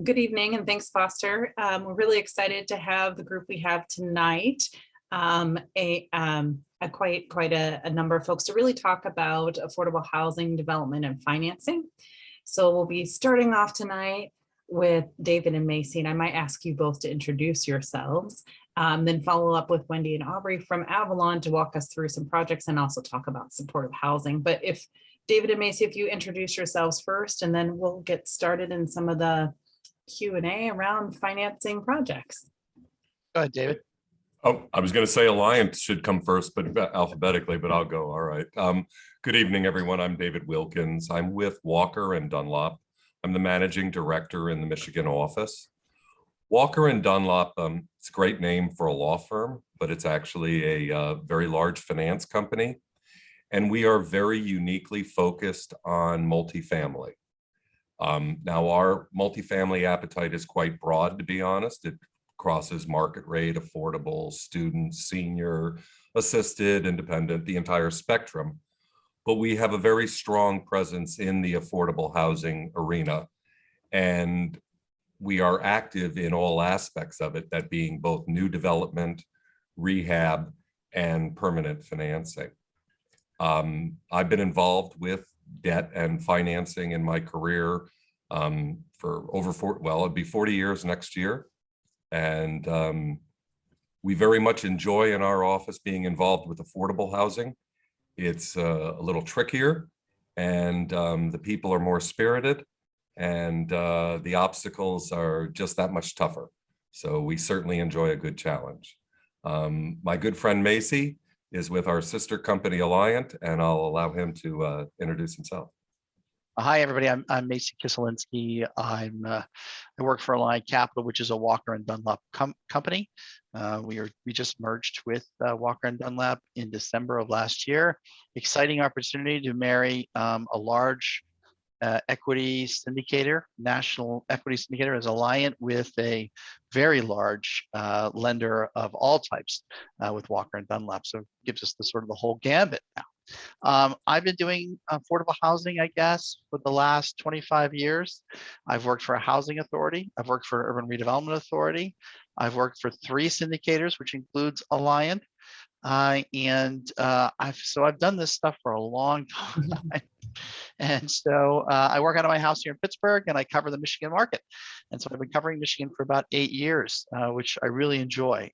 Good evening and thanks, Foster. We're really excited to have the group we have tonight, quite a number of folks to really talk about affordable housing development and financing. So we'll be starting off tonight with David and Macy, and I might ask you both to introduce yourselves, then follow up with Wendy and Aubrey from Avalon to walk us through some projects and also talk about supportive housing. But if David and Macy, if you introduce yourselves first, and then we'll get started in some of the Q&A around financing projects. Go ahead, David. Oh, I was going to say Alliance should come first, but alphabetically, but I'll go. All right. Good evening, everyone. I'm David Wilkins. I'm with Walker and Dunlop. I'm the managing director in the Michigan office. Walker and Dunlop, it's a great name for a law firm, but it's actually a very large finance company. And we are very uniquely focused on multifamily. Now, our multifamily appetite is quite broad, to be honest. It crosses market rate, affordable, student, senior, assisted, independent, the entire spectrum. But we have a very strong presence in the affordable housing arena. And we are active in all aspects of it, that being both new development, rehab, and permanent financing. I've been involved with debt and financing in my career for over it'd be 40 years next year. And we very much enjoy in our office being involved with affordable housing. It's a little trickier, and the people are more spirited, and the obstacles are just that much tougher. So we certainly enjoy a good challenge. My good friend Macy is with our sister company Alliant, and I'll allow him to introduce himself. Hi, everybody. I'm Macy Kiselinsky. I work for Alliant Capital, which is a Walker and Dunlop company. We just merged with Walker and Dunlop in December of last year. Exciting opportunity to marry a large equity syndicator, national equity syndicator, as Alliant, with a very large lender of all types with Walker and Dunlop. So it gives us the sort of the whole gambit now. I've been doing affordable housing, I guess, for the last 25 years. I've worked for a housing authority. I've worked for an urban redevelopment authority. I've worked for 3 syndicators, which includes Alliant. So I've done this stuff for a long time. And so I work out of my house here in Pittsburgh, and I cover the Michigan market. And so I've been covering Michigan for about 8 years, which I really enjoy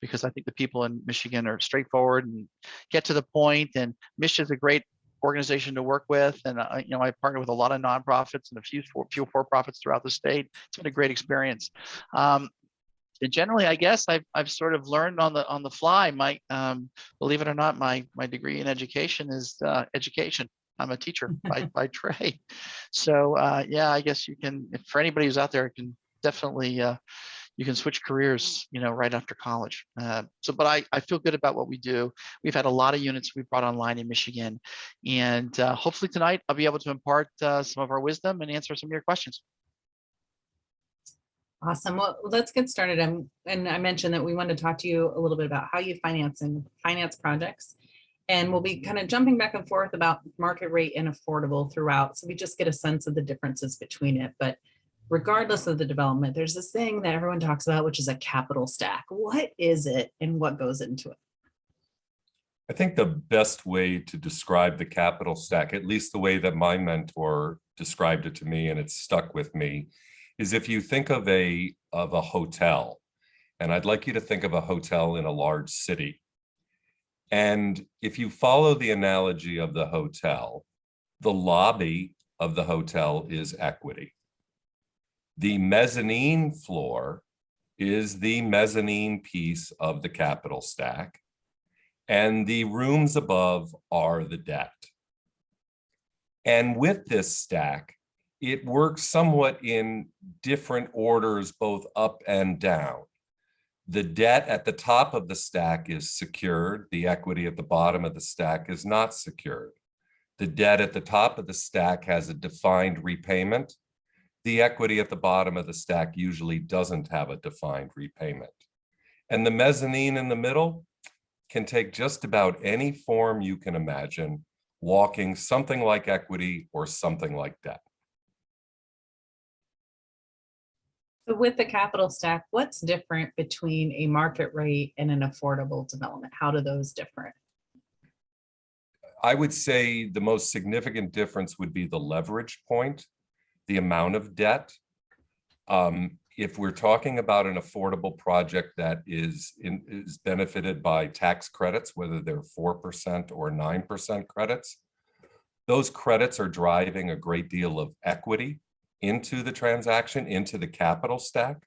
because I think the people in Michigan are straightforward and get to the point. And Michigan is a great organization to work with. And I partner with a lot of nonprofits and a few for-profits throughout the state. It's been a great experience. And generally, I guess I've sort of learned on the fly. My believe it or not, my degree in education is education. I'm a teacher by trade. So yeah, I guess you can, for anybody who's out there, can definitely you can switch careers, right after college. But I feel good about what we do. We've had a lot of units we've brought online in Michigan, and hopefully tonight I'll be able to impart some of our wisdom and answer some of your questions. Awesome. Well, let's get started. And I mentioned that we wanted to talk to you a little bit about how you finance projects. And we'll be kind of jumping back and forth about market rate and affordable throughout. So we just get a sense of the differences between it. But regardless of the development, there's this thing that everyone talks about, which is a capital stack. What is it and what goes into it? I think the best way to describe the capital stack, at least the way that my mentor described it to me, and it's stuck with me, is if you think of a hotel, and I'd like you to think of a hotel in a large city. And if you follow the analogy of the hotel, the lobby of the hotel is equity. The mezzanine floor is the mezzanine piece of the capital stack, and the rooms above are the debt. And with this stack, it works somewhat in different orders, both up and down. The debt at the top of the stack is secured. The equity at the bottom of the stack is not secured. The debt at the top of the stack has a defined repayment. The equity at the bottom of the stack usually doesn't have a defined repayment. And the mezzanine in the middle can take just about any form you can imagine, walking something like equity or something like debt. So with the capital stack, what's different between a market rate and an affordable development? How do those differ? I would say the most significant difference would be the leverage point, the amount of debt. If we're talking about an affordable project that is benefited by tax credits, whether they're 4% or 9% credits, those credits are driving a great deal of equity into the transaction, into the capital stack.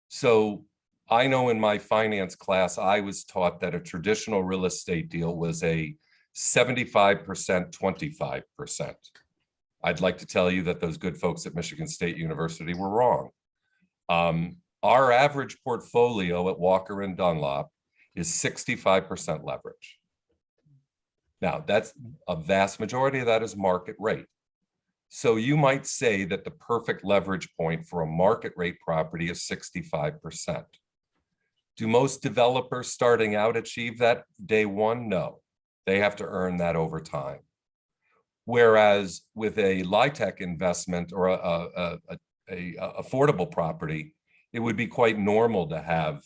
So I know in my finance class, I was taught that a traditional real estate deal was a 75%, 25%. I'd like to tell you that those good folks at Michigan State University were wrong. Our average portfolio at Walker and Dunlop is 65% leverage. Now, that's a vast majority of that is market rate. So you might say that the perfect leverage point for a market rate property is 65%. Do most developers starting out achieve that day one? No, they have to earn that over time. Whereas with a LIHTC investment or a affordable property, it would be quite normal to have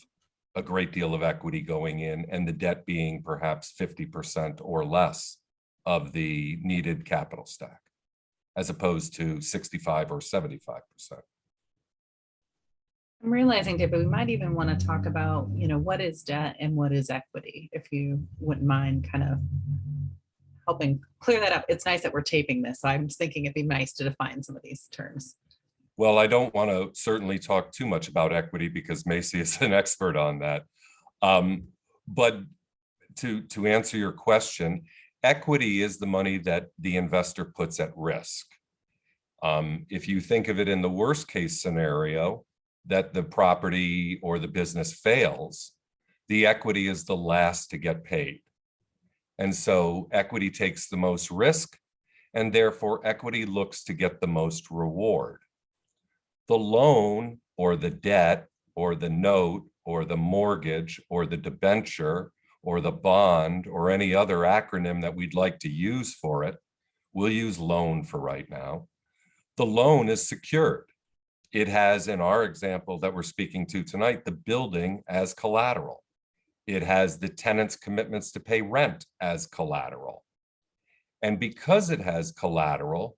a great deal of equity going in and the debt being perhaps 50% or less of the needed capital stack, as opposed to 65 or 75%. I'm realizing, David, we might even want to talk about, what is debt and what is equity, if you wouldn't mind kind of helping clear that up. It's nice that we're taping this. So I'm just thinking it'd be nice to define some of these terms. Well, I don't want to certainly talk too much about equity because Macy is an expert on that. But to answer your question, equity is the money that the investor puts at risk. If you think of it in the worst case scenario, that the property or the business fails, the equity is the last to get paid. And so equity takes the most risk, and therefore equity looks to get the most reward. The loan or the debt or the note or the mortgage or the debenture or the bond or any other acronym that we'd like to use for it, we'll use loan for right now. The loan is secured. It has, in our example that we're speaking to tonight, the building as collateral. It has the tenant's commitments to pay rent as collateral. And because it has collateral,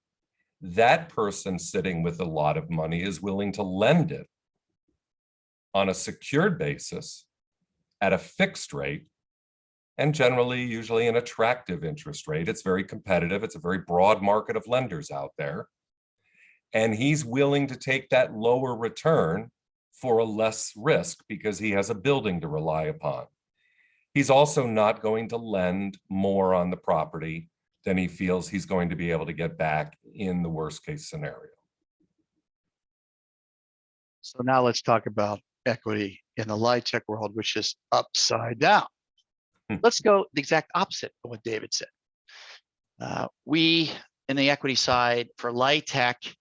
that person sitting with a lot of money is willing to lend it on a secured basis at a fixed rate, and generally, usually an attractive interest rate. It's very competitive. It's a very broad market of lenders out there. And he's willing to take that lower return for a less risk because he has a building to rely upon. He's also not going to lend more on the property than he feels he's going to be able to get back in the worst case scenario. So now let's talk about equity in the LIHTC world, which is upside down. Let's go the exact opposite of what David said. We, in the equity side for LIHTC,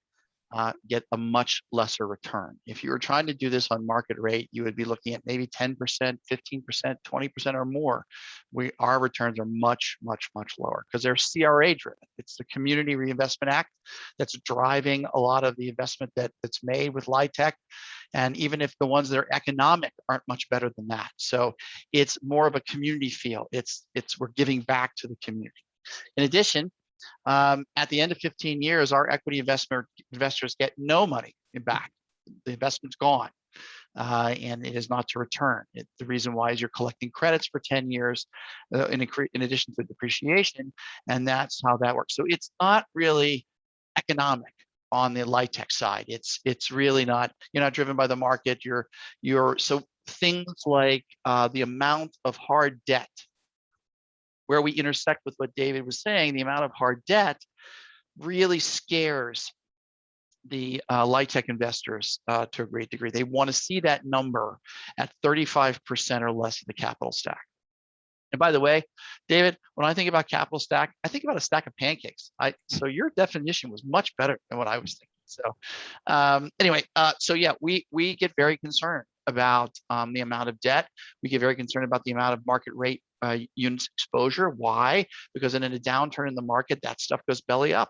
get a much lesser return. If you were trying to do this on market rate, you would be looking at maybe 10%, 15%, 20% or more. Our returns are much, much, much lower because they're CRA driven. It's the Community Reinvestment Act that's driving a lot of the investment that's made with LIHTC. And even if the ones that are economic aren't much better than that. So it's more of a community feel. We're giving back to the community. In addition, at the end of 15 years, our equity investors get no money back. The investment's gone, and it is not to return. The reason why is you're collecting credits for 10 years in addition to depreciation, and that's how that works. So it's not really economic on the LIHTC side. It's really not. You're not driven by the market. So things like the amount of hard debt, where we intersect with what David was saying, the amount of hard debt really scares the LIHTC investors to a great degree. They want to see that number at 35% or less of the capital stack. And by the way, David, when I think about capital stack, I think about a stack of pancakes. So your definition was much better than what I was thinking. So anyway, so yeah, we get very concerned about the amount of debt. We get very concerned about the amount of market rate units exposure. Why? Because in a downturn in the market, that stuff goes belly up.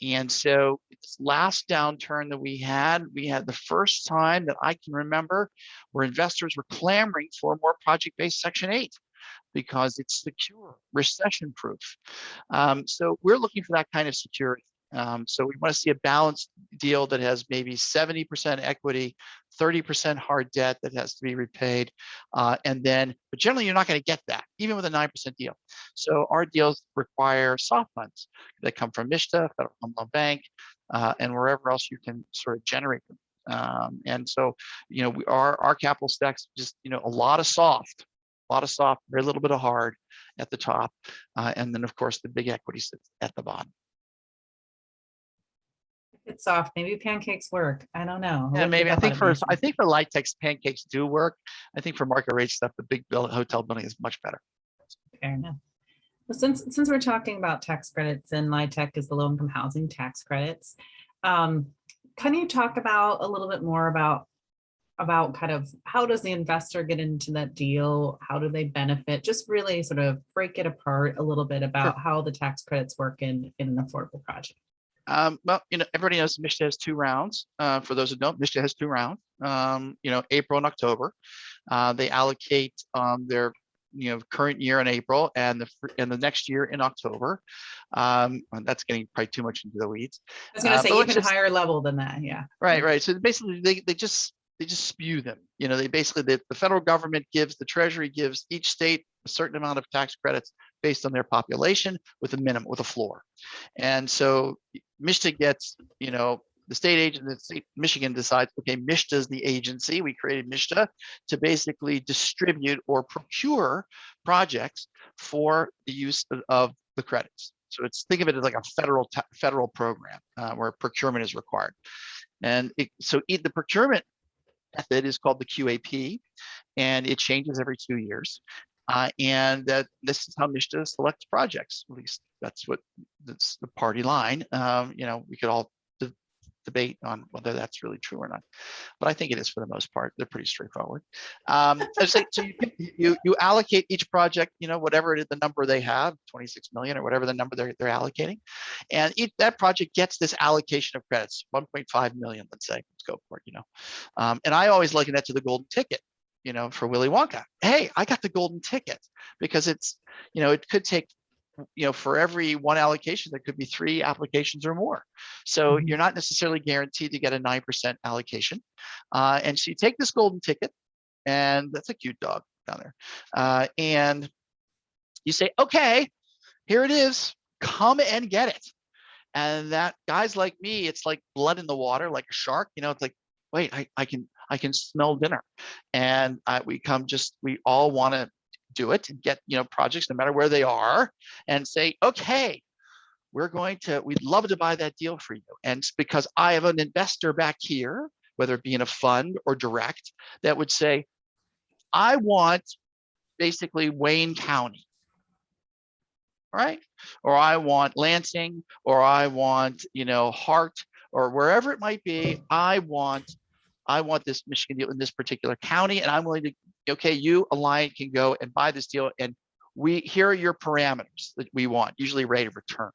And so this last downturn that we had the first time that I can remember where investors were clamoring for more project-based Section 8 because it's secure, recession-proof. So we're looking for that kind of security. So we want to see a balanced deal that has maybe 70% equity, 30% hard debt that has to be repaid. But generally you're not going to get that, even with a 9% deal. So our deals require soft funds that come from MISTA, Federal Home Loan Bank, and wherever else you can sort of generate them. And so, our capital stacks just, a lot of soft, very little bit of hard at the top. And then of course the big equity sits at the bottom. It's soft. Maybe pancakes work. I don't know. Yeah, maybe. I think for light text, pancakes do work. I think for market rate stuff, the big hotel building is much better. Fair enough. Well, since we're talking about tax credits and LIHTC is the low income housing tax credits, can you talk about a little bit more about kind of how does the investor get into that deal? How do they benefit? Just really sort of break it apart a little bit about how the tax credits work in an affordable project. Well, everybody knows MISTA has 2 rounds. For those who don't, MISTA has 2 rounds. April and October. They allocate their current year in April and the next year in October. That's getting probably too much into the weeds. I was going to say even higher level than that. Yeah. Right. So basically, they just spew them. They basically the federal government gives, the Treasury gives each state a certain amount of tax credits based on their population with a floor. And so MISTA gets, the state agent, the state Michigan decides, okay, MISTA is the agency. We created MISTA to basically distribute or procure projects for the use of the credits. So think of it as like a federal program where procurement is required. And the procurement method is called the QAP, and it changes every 2 years. And this is how MISTA selects projects. At least that's the party line. We could all debate on whether that's really true or not, but I think it is for the most part. They're pretty straightforward. So you allocate each project, whatever it is, the number they have, 26 million or whatever the number they're allocating, and that project gets this allocation of credits, 1.5 million, let's say. Let's go for it. And I always liken that to the golden ticket. For Willy Wonka. Hey, I got the golden ticket, because it's, it could take, for every 1 allocation, there could be 3 applications or more. So you're not necessarily guaranteed to get a 9% allocation. And so you take this golden ticket, and that's a cute dog down there. And you say, okay, here it is, come and get it. And that, guys like me, it's like blood in the water, like a shark. It's like, wait, I can smell dinner. And we all want to do it and get, projects no matter where they are, and say, okay, we'd love to buy that deal for you. And it's because I have an investor back here, whether it be in a fund or direct, that would say, I want basically Wayne County, right? Or I want Lansing, or I want, Hart, or wherever it might be. I want this Michigan deal in this particular county, and I'm willing to, okay, you, Alliant, can go and buy this deal, and here are your parameters that we want, usually rate of return.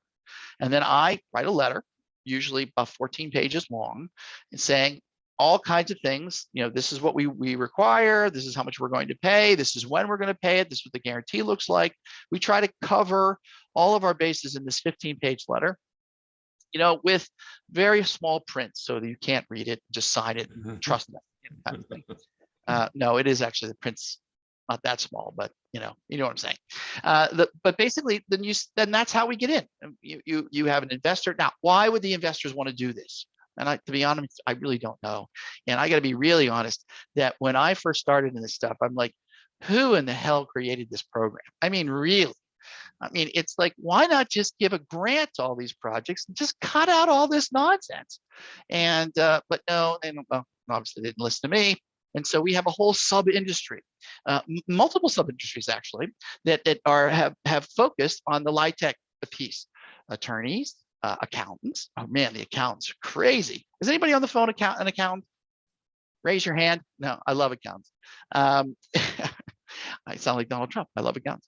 And then I write a letter, usually about 14 pages long, and saying all kinds of things. This is what we require, this is how much we're going to pay, this is when we're going to pay it, this is what the guarantee looks like. We try to cover all of our bases in this 15-page letter, with very small print so that you can't read it, just sign it, trust me, kind of thing. No, it is actually, the print's not that small, but you know what I'm saying. But basically, then that's how we get in. You have an investor. Now, why would the investors want to do this? And to be honest, I really don't know. And I got to be really honest that when I first started in this stuff, I'm like, who in the hell created this program? I mean, really? I mean, it's like, why not just give a grant to all these projects and just cut out all this nonsense? And but no, obviously they didn't listen to me. And so we have a whole sub-industry, multiple sub-industries actually, that have focused on the LIHTC piece. Attorneys, accountants. Oh man, the accountants are crazy. Is anybody on the phone an accountant? Raise your hand. No, I love accountants. I sound like Donald Trump. I love accountants.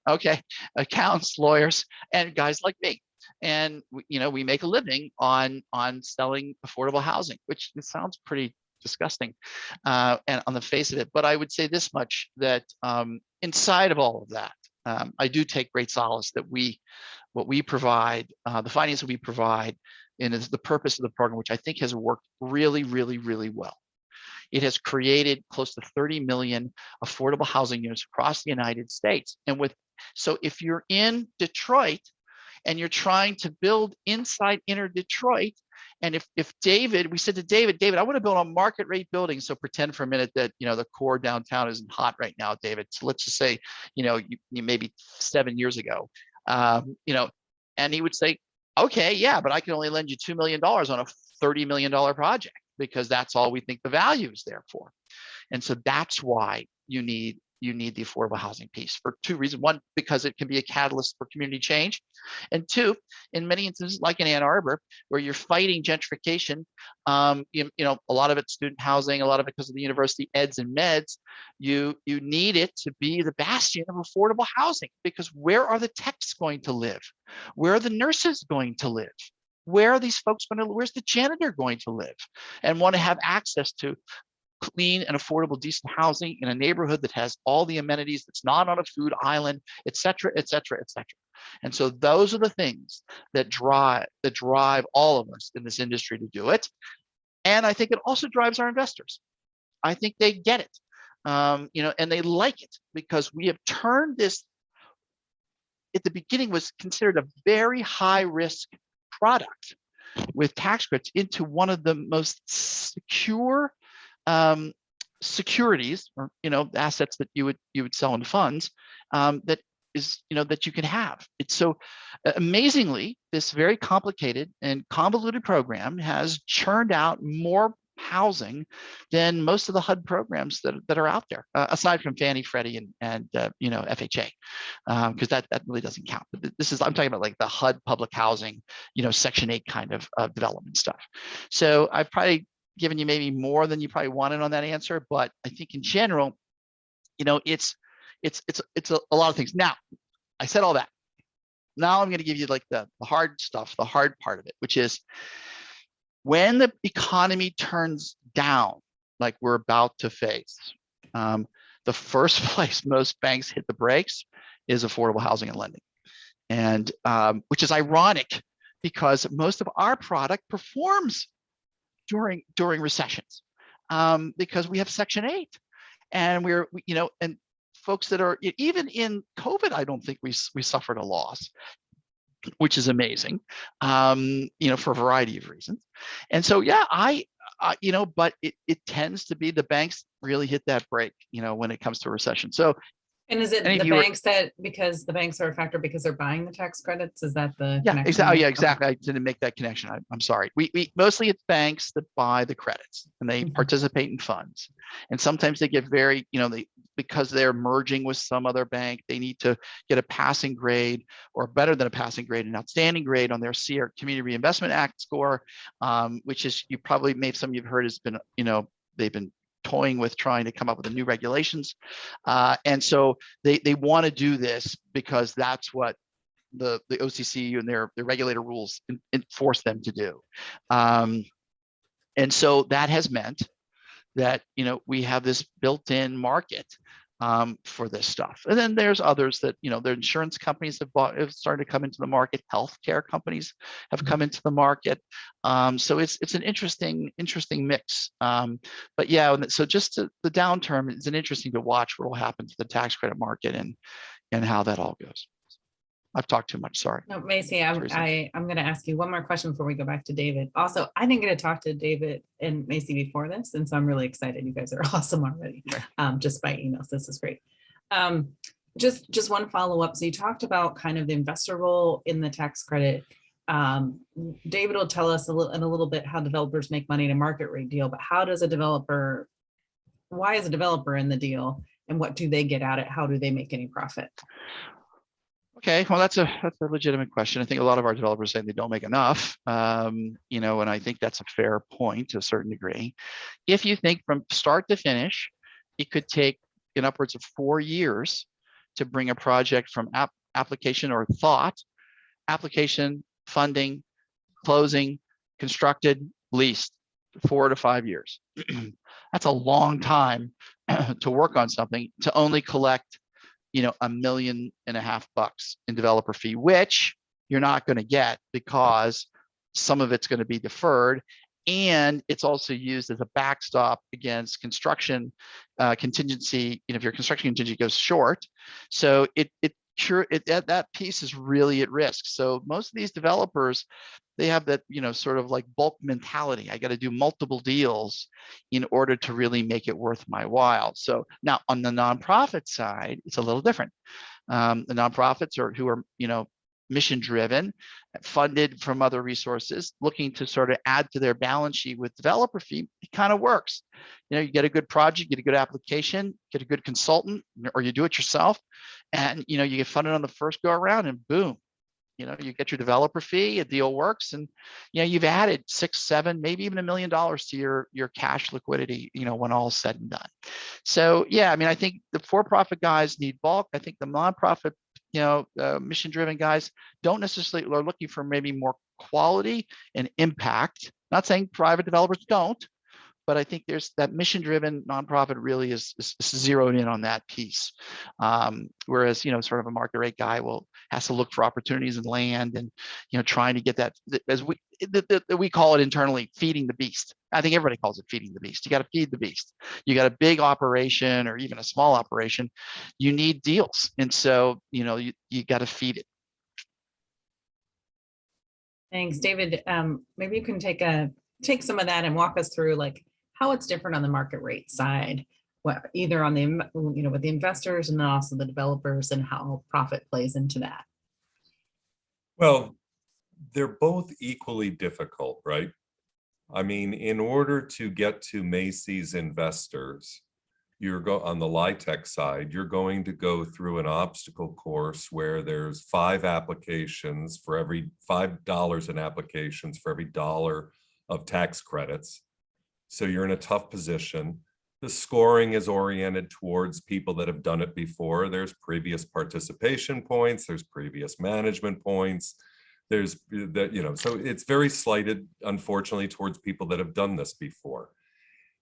Okay, accountants, lawyers, and guys like me. and we make a living on selling affordable housing, which it sounds pretty disgusting and on the face of it. But I would say this much, that inside of all of that, I do take great solace that what we provide, the finance that we provide, and is the purpose of the program, which I think has worked really, really, really well. It has created close to 30 million affordable housing units across the United States. So if you're in Detroit and you're trying to build inside inner Detroit, and if David, we said to David, I want to build a market rate building. So pretend for a minute that, the core downtown isn't hot right now, David. So let's just say, you maybe 7 years ago, and he would say, okay, yeah, but I can only lend you $2 million on a $30 million project, because that's all we think the value is there for. And so that's why you need the affordable housing piece, for two reasons. One, because it can be a catalyst for community change. And two, in many instances, like in Ann Arbor, where you're fighting gentrification, a lot of it's student housing, a lot of it because of the university eds and meds, you need it to be the bastion of affordable housing, because where are the techs going to live? Where are the nurses going to live? Where are these folks going to, where's the janitor going to live? And want to have access to clean and affordable, decent housing in a neighborhood that has all the amenities, that's not on a food island, et cetera, et cetera, et cetera. And so those are the things that drive all of us in this industry to do it. And I think it also drives our investors. I think they get it, and they like it, because we have turned this, at the beginning was considered a very high risk product with tax credits, into one of the most secure securities, or assets that you would sell in funds, that is that you can have. It's so amazingly, this very complicated and convoluted program has churned out more housing than most of the HUD programs that are out there, aside from Fannie, Freddie, and FHA, because that really doesn't count. But I'm talking about like the HUD public housing, Section 8 kind of development stuff. So I've probably given you maybe more than you probably wanted on that answer, but I think in general, it's a lot of things. Now, I said all that. Now I'm going to give you like the hard stuff, the hard part of it, which is when the economy turns down, like we're about to face, the first place most banks hit the brakes is affordable housing and lending, and which is ironic, because most of our product performs during recessions, because we have Section 8, and and folks that are even in COVID, I don't think we suffered a loss, which is amazing, for a variety of reasons. And so, yeah, but it tends to be the banks really hit that break, when it comes to a recession. So, and is it the banks because the banks are a factor because they're buying the tax credits? Is that the connection? Exactly. Yeah, exactly. I didn't make that connection. I'm sorry. We mostly, it's banks that buy the credits, and they participate in funds. And sometimes they get very, because they're merging with some other bank, they need to get a passing grade, or better than a passing grade, an outstanding grade on their CR, Community Reinvestment Act score, which is, some of you have heard, has been, they've been toying with trying to come up with the new regulations. And so they want to do this because that's what the OCC and their regulator rules force them to do. And so that has meant that, we have this built-in market for this stuff. And then there's others that, the insurance companies have started to come into the market. Healthcare companies have come into the market. So it's an interesting mix. But yeah, so just the downturn is interesting to watch what will happen to the tax credit market and how that all goes. I've talked too much, sorry. No, Macy, I'm going to ask you one more question before we go back to David. Also, I didn't get to talk to David and Macy before this, and so I'm really excited. You guys are awesome already, just by emails. This is great. Just one follow-up. So you talked about kind of the investor role in the tax credit. David will tell us in a little bit how developers make money in a market rate deal, but why is a developer in the deal, and what do they get out of it? How do they make any profit? Okay, well, that's a legitimate question. I think a lot of our developers say they don't make enough, and I think that's a fair point to a certain degree. If you think from start to finish, it could take upwards of 4 years to bring a project from application or application funding, closing, constructed, leased, 4 to 5 years. That's a long time to work on something to only collect, $1.5 million in developer fee, which you're not going to get because some of it's going to be deferred. And it's also used as a backstop against construction contingency. If your construction contingency goes short, so that piece is really at risk. So most of these developers, they have that, sort of like bulk mentality. I got to do multiple deals in order to really make it worth my while. So now on the nonprofit side, it's a little different. The nonprofits who are, mission driven, funded from other resources, looking to sort of add to their balance sheet with developer fee. It kind of works. You get a good project, get a good application, get a good consultant, or you do it yourself, and you get funded on the first go around, and boom, you get your developer fee, a deal works, and you've added 6, 7, maybe even $1 million to your cash liquidity, when all is said and done. So yeah, I think the for-profit guys need bulk. I think the nonprofit, mission-driven guys don't necessarily are looking for maybe more quality and impact. Not saying private developers don't, but I think there's that mission-driven nonprofit really is zeroed in on that piece. Whereas, sort of a market rate guy has to look for opportunities in land and, trying to get that, as we call it internally, feeding the beast. I think everybody calls it feeding the beast. You got to feed the beast. You got a big operation or even a small operation, you need deals. And so, you got to feed it. Thanks, David. Maybe you can take some of that and walk us through like how it's different on the market rate side, either on the, with the investors and then also the developers, and how profit plays into that. Well, they're both equally difficult, right? In order to get to Macy's investors, on the LIHTC side, you're going to go through an obstacle course where there's 5 applications for every $5 in applications for every $1 of tax credits. So you're in a tough position. The scoring is oriented towards people that have done it before. There's previous participation points, there's previous management points. There's that, so it's very slighted, unfortunately, towards people that have done this before.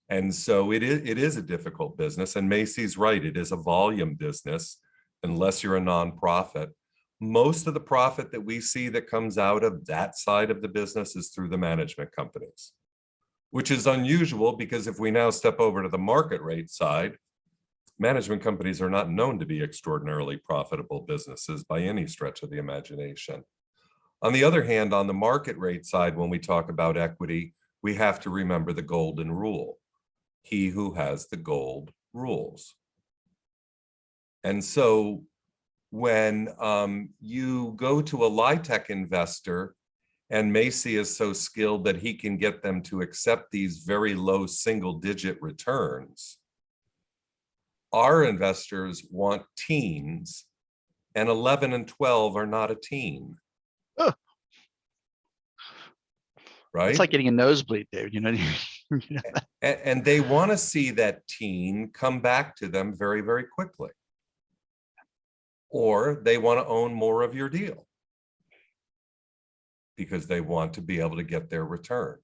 And so it is a difficult business, and Macy's right, it is a volume business unless you're a nonprofit. Most of the profit that we see that comes out of that side of the business is through the management companies, which is unusual because if we now step over to the market rate side, management companies are not known to be extraordinarily profitable businesses by any stretch of the imagination. On the other hand, on the market rate side, when we talk about equity, we have to remember the golden rule. He who has the gold rules. And so when you go to a LIHTC investor and Macy is so skilled that he can get them to accept these very low single-digit returns, our investors want teens, and 11 and 12 are not a teen. Right? It's like getting a nosebleed, Dave. And they want to see that teen come back to them very, very quickly. Or they want to own more of your deal because they want to be able to get their return.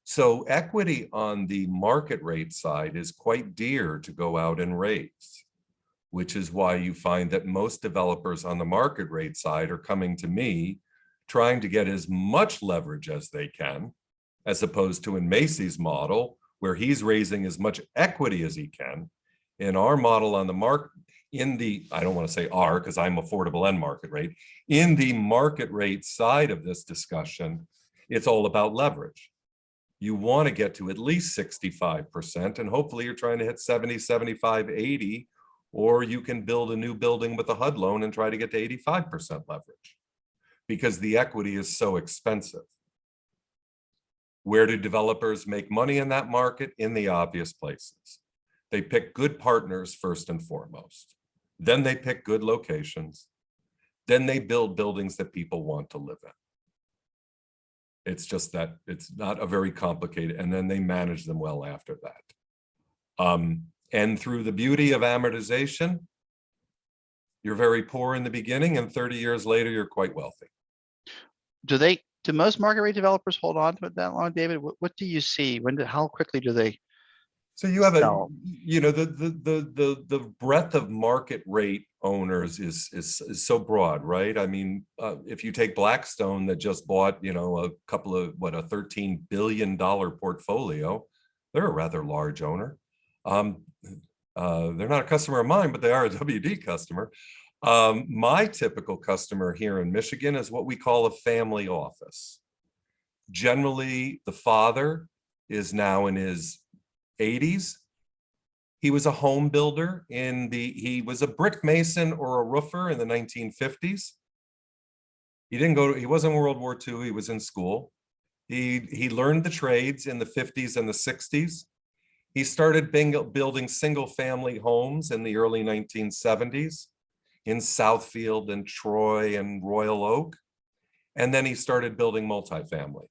So equity on the market rate side is quite dear to go out and raise, which is why you find that most developers on the market rate side are coming to me trying to get as much leverage as they can, as opposed to in Macy's model, where he's raising as much equity as he can. In our model on the market, I don't want to say our, because I'm affordable and market rate, in the market rate side of this discussion, it's all about leverage. You want to get to at least 65%, and hopefully you're trying to hit 70, 75, 80, or you can build a new building with a HUD loan and try to get to 85% leverage, because the equity is so expensive. Where do developers make money in that market? In the obvious places. They pick good partners first and foremost. Then they pick good locations. Then they build buildings that people want to live in. It's just that it's not a very complicated, and then they manage them well after that. And through the beauty of amortization, you're very poor in the beginning, and 30 years later, you're quite wealthy. do most market rate developers hold on to it that long, David? What do you see? How quickly do they So you have sell? the breadth of market rate owners is so broad, right? I mean, if you take Blackstone that just bought, a couple of a $13 billion portfolio, they're a rather large owner. They're not a customer of mine, but they are a WD customer. My typical customer here in Michigan is what we call a family office. Generally, the father is now in his 80s. He was a home builder he was a brick mason or a roofer in the 1950s. He wasn't in World War II, he was in school. He learned the trades in the 50s and the 60s. He started building single family homes in the early 1970s in Southfield and Troy and Royal Oak. And then he started building multifamily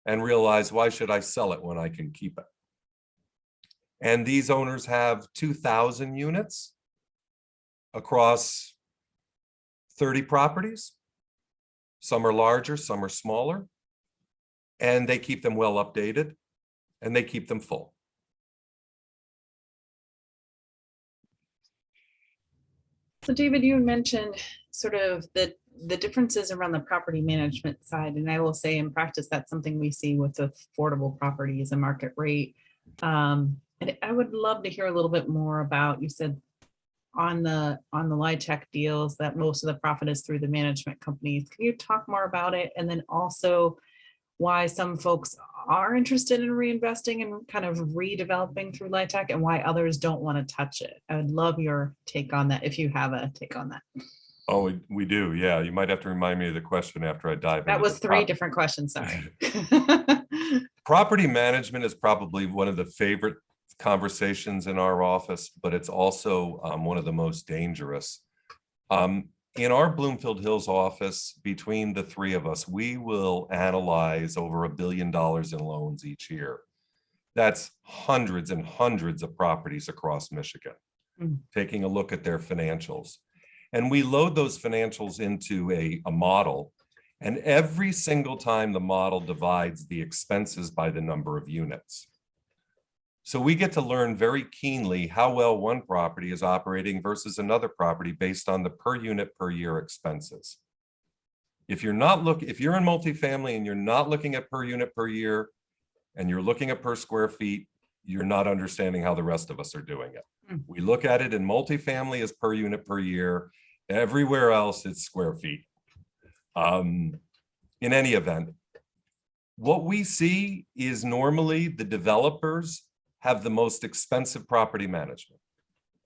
and realized, why should I sell it when I can keep it? And these owners have 2,000 units across 30 properties. Some are larger, some are smaller, and they keep them well updated and they keep them full. So David, you mentioned sort of the differences around the property management side. And I will say in practice, that's something we see with affordable properties and market rate. And I would love to hear a little bit more about, you said on the LIHTC deals that most of the profit is through the management companies. Can you talk more about it? And then also why some folks are interested in reinvesting and kind of redeveloping through LIHTC and why others don't want to touch it. I would love your take on that, if you have a take on that. Oh, we do. Yeah. You might have to remind me of the question after I dive That into was three different questions. Sorry. Property management is probably one of the favorite conversations in our office, but it's also one of the most dangerous. In our Bloomfield Hills office, between the three of us, we will analyze over $1 billion in loans each year. That's hundreds and hundreds of properties across Michigan, taking a look at their financials. And we load those financials into a model. And every single time the model divides the expenses by the number of units. So we get to learn very keenly how well one property is operating versus another property based on the per unit per year expenses. If you're in multifamily and you're not looking at per unit per year and you're looking at per square feet, you're not understanding how the rest of us are doing it. We look at it in multifamily as per unit per year. Everywhere else it's square feet. In any event, what we see is normally the developers have the most expensive property management.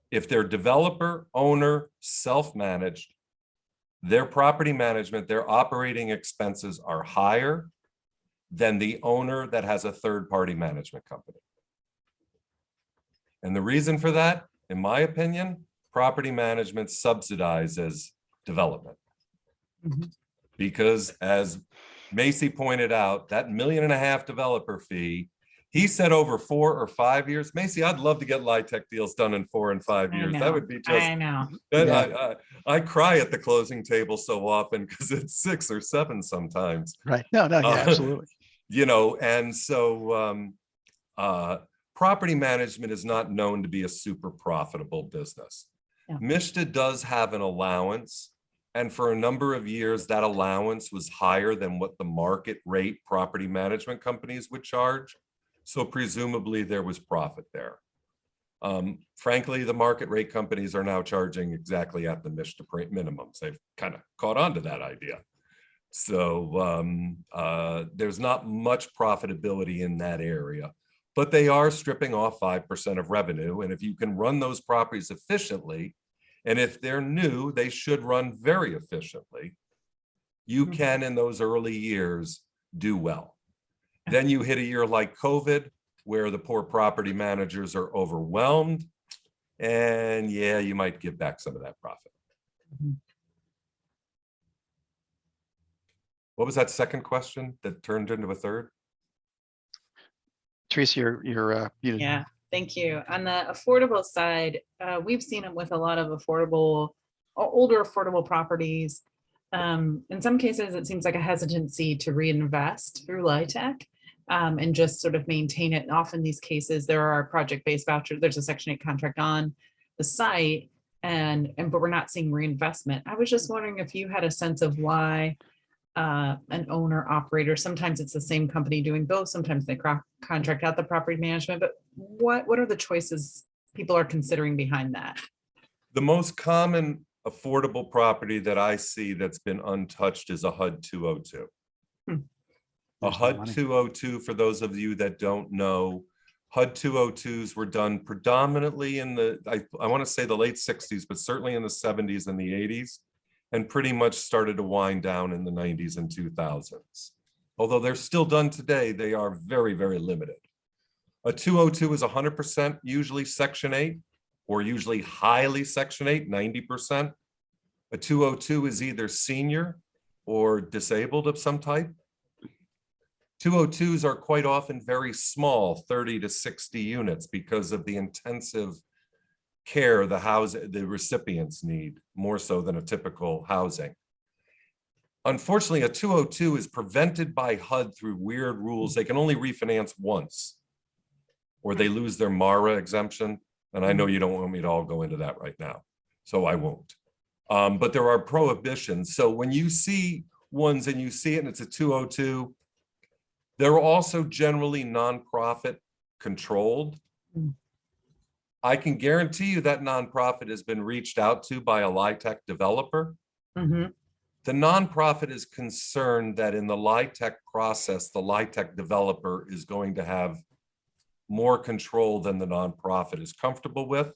If they're developer, owner, self-managed, their property management, their operating expenses are higher than the owner that has a third-party management company. And the reason for that, in my opinion, property management subsidizes development. Because as Macy pointed out, that $1.5 million developer fee, he said over 4 or 5 years. Macy, I'd love to get LIHTC deals done in 4 and 5 years. That would be just, I know. I cry at the closing table so often because it's 6 or 7 sometimes. Right. No, yeah, absolutely. And so property management is not known to be a super profitable business. Yeah. MISHDA does have an allowance. And for a number of years, that allowance was higher than what the market rate property management companies would charge. So presumably there was profit there. Frankly, the market rate companies are now charging exactly at the MISHDA minimums. They've kind of caught on to that idea. So there's not much profitability in that area, but they are stripping off 5% of revenue. And if you can run those properties efficiently, and if they're new, they should run very efficiently, you can, in those early years, do well. Then you hit a year like COVID, where the poor property managers are overwhelmed, and yeah, you might give back some of that profit. What was that second question that turned into a third? Teresa, you're muted. Yeah, thank you. On the affordable side, we've seen it with a lot of older affordable properties. In some cases, it seems like a hesitancy to reinvest through LIHTC and just sort of maintain it. And often these cases, there are project-based vouchers. There's a Section 8 contract on the site, but we're not seeing reinvestment. I was just wondering if you had a sense of why an owner operator, sometimes it's the same company doing both, sometimes they contract out the property management, but what are the choices people are considering behind that? The most common affordable property that I see that's been untouched is a HUD 202. A There's no HUD money. 202, for those of you that don't know, HUD 202s were done predominantly in the, I want to say the late 60s, but certainly in the 70s and the 80s, and pretty much started to wind down in the 90s and 2000s. Although they're still done today, they are very, very limited. A 202 is 100% usually Section 8, or usually highly Section 8, 90%. A 202 is either senior or disabled of some type. 202s are quite often very small, 30 to 60 units, because of the intensive care the recipients need, more so than a typical housing. Unfortunately, a 202 is prevented by HUD through weird rules. They can only refinance once, or they lose their MARA exemption. And I know you don't want me to all go into that right now, so I won't. But there are prohibitions. So when you see ones and you see it and it's a 202, they're also generally nonprofit controlled. I can guarantee you that nonprofit has been reached out to by a LIHTC developer. Mm-hmm. The nonprofit is concerned that in the LIHTC process, the LIHTC developer is going to have more control than the nonprofit is comfortable with.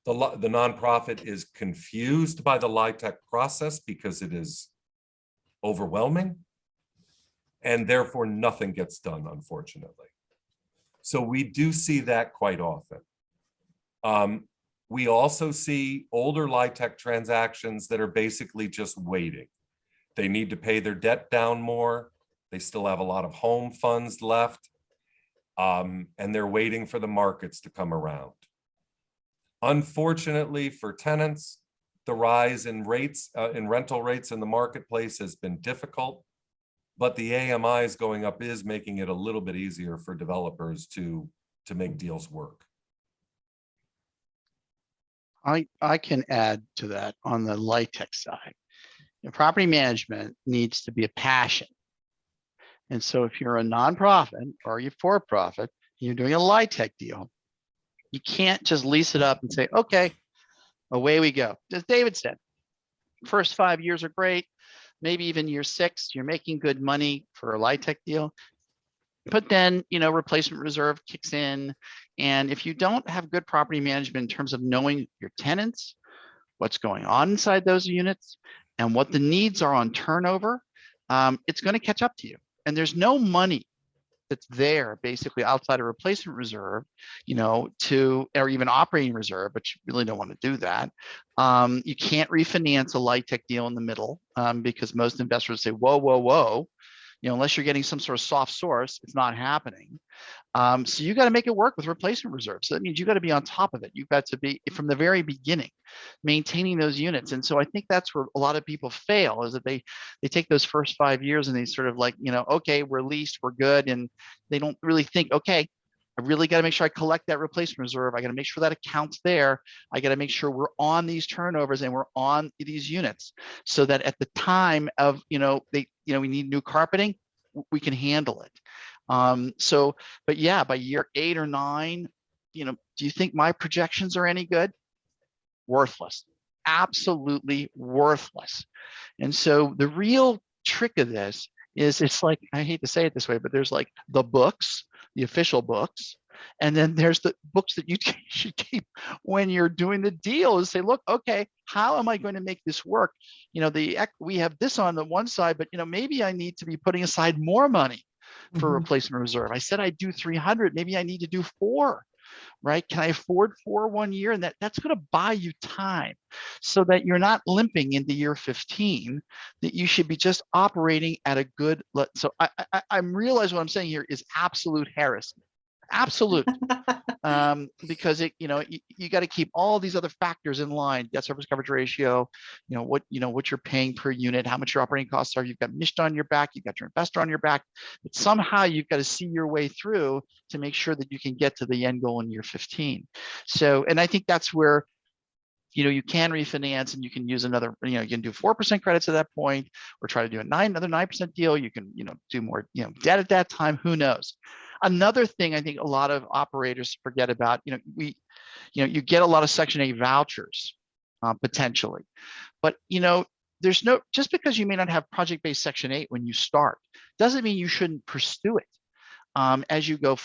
The nonprofit is confused by the LIHTC process because it is overwhelming, and therefore nothing gets done, unfortunately. So we do see that quite often. We also see older LIHTC transactions that are basically just waiting. They need to pay their debt down more. They still have a lot of home funds left. And they're waiting for the markets to come around. Unfortunately for tenants, the rise in rates, in rental rates in the marketplace has been difficult, but the AMIs going up is making it a little bit easier for developers to make deals work. I can add to that on the LIHTC side. Property management needs to be a passion. And so if you're a nonprofit or you're for-profit, you're doing a LIHTC deal, you can't just lease it up and say, okay, away we go. As David said, first 5 years are great. Maybe even year 6, you're making good money for a LIHTC deal. But then, replacement reserve kicks in. And if you don't have good property management in terms of knowing your tenants, what's going on inside those units, and what the needs are on turnover, it's going to catch up to you. And there's no money that's there basically outside of replacement reserve, or even operating reserve, but you really don't want to do that. You can't refinance a LIHTC deal in the middle because most investors say, whoa, whoa, whoa. Unless you're getting some sort of soft source, it's not happening. So you got to make it work with replacement reserves. So that means you got to be on top of it. You've got to be from the very beginning, maintaining those units. And so I think that's where a lot of people fail, is that they take those first 5 years and they sort of like, okay, we're leased, we're good. And they don't really think, okay, I really got to make sure I collect that replacement reserve. I got to make sure that account's there. I got to make sure we're on these turnovers and we're on these units so that at the time of, we need new carpeting, we can handle it. But yeah, by year 8 or 9, do you think my projections are any good? Worthless, absolutely worthless. And so the real trick of this is, it's like, I hate to say it this way, but there's like the books, the official books, and then there's the books that you should keep when you're doing the deal, and say, look, okay, how am I going to make this work? We have this on the one side, but maybe I need to be putting aside more money for replacement reserve. I said I'd do 300, maybe I need to do 4. Right? Can I afford 4 1 year? And that's going to buy you time so that you're not limping into year 15, that you should be just operating at a good. So I realize what I'm saying here is absolute heresy. Absolutely. Because you got to keep all these other factors in line: debt service coverage ratio, what you're paying per unit, how much your operating costs are. You've got mission on your back, you've got your investor on your back, but somehow you've got to see your way through to make sure that you can get to the end goal in year 15. So, and I think that's where you can refinance and you can use another, you can do 4% credits at that point, or try to do another 9% deal. You can, do more, debt at that time. Who knows? Another thing I think a lot of operators forget about, you get a lot of Section 8 vouchers potentially, but there's just because you may not have project-based Section 8 when you start, doesn't mean you shouldn't pursue it. As you go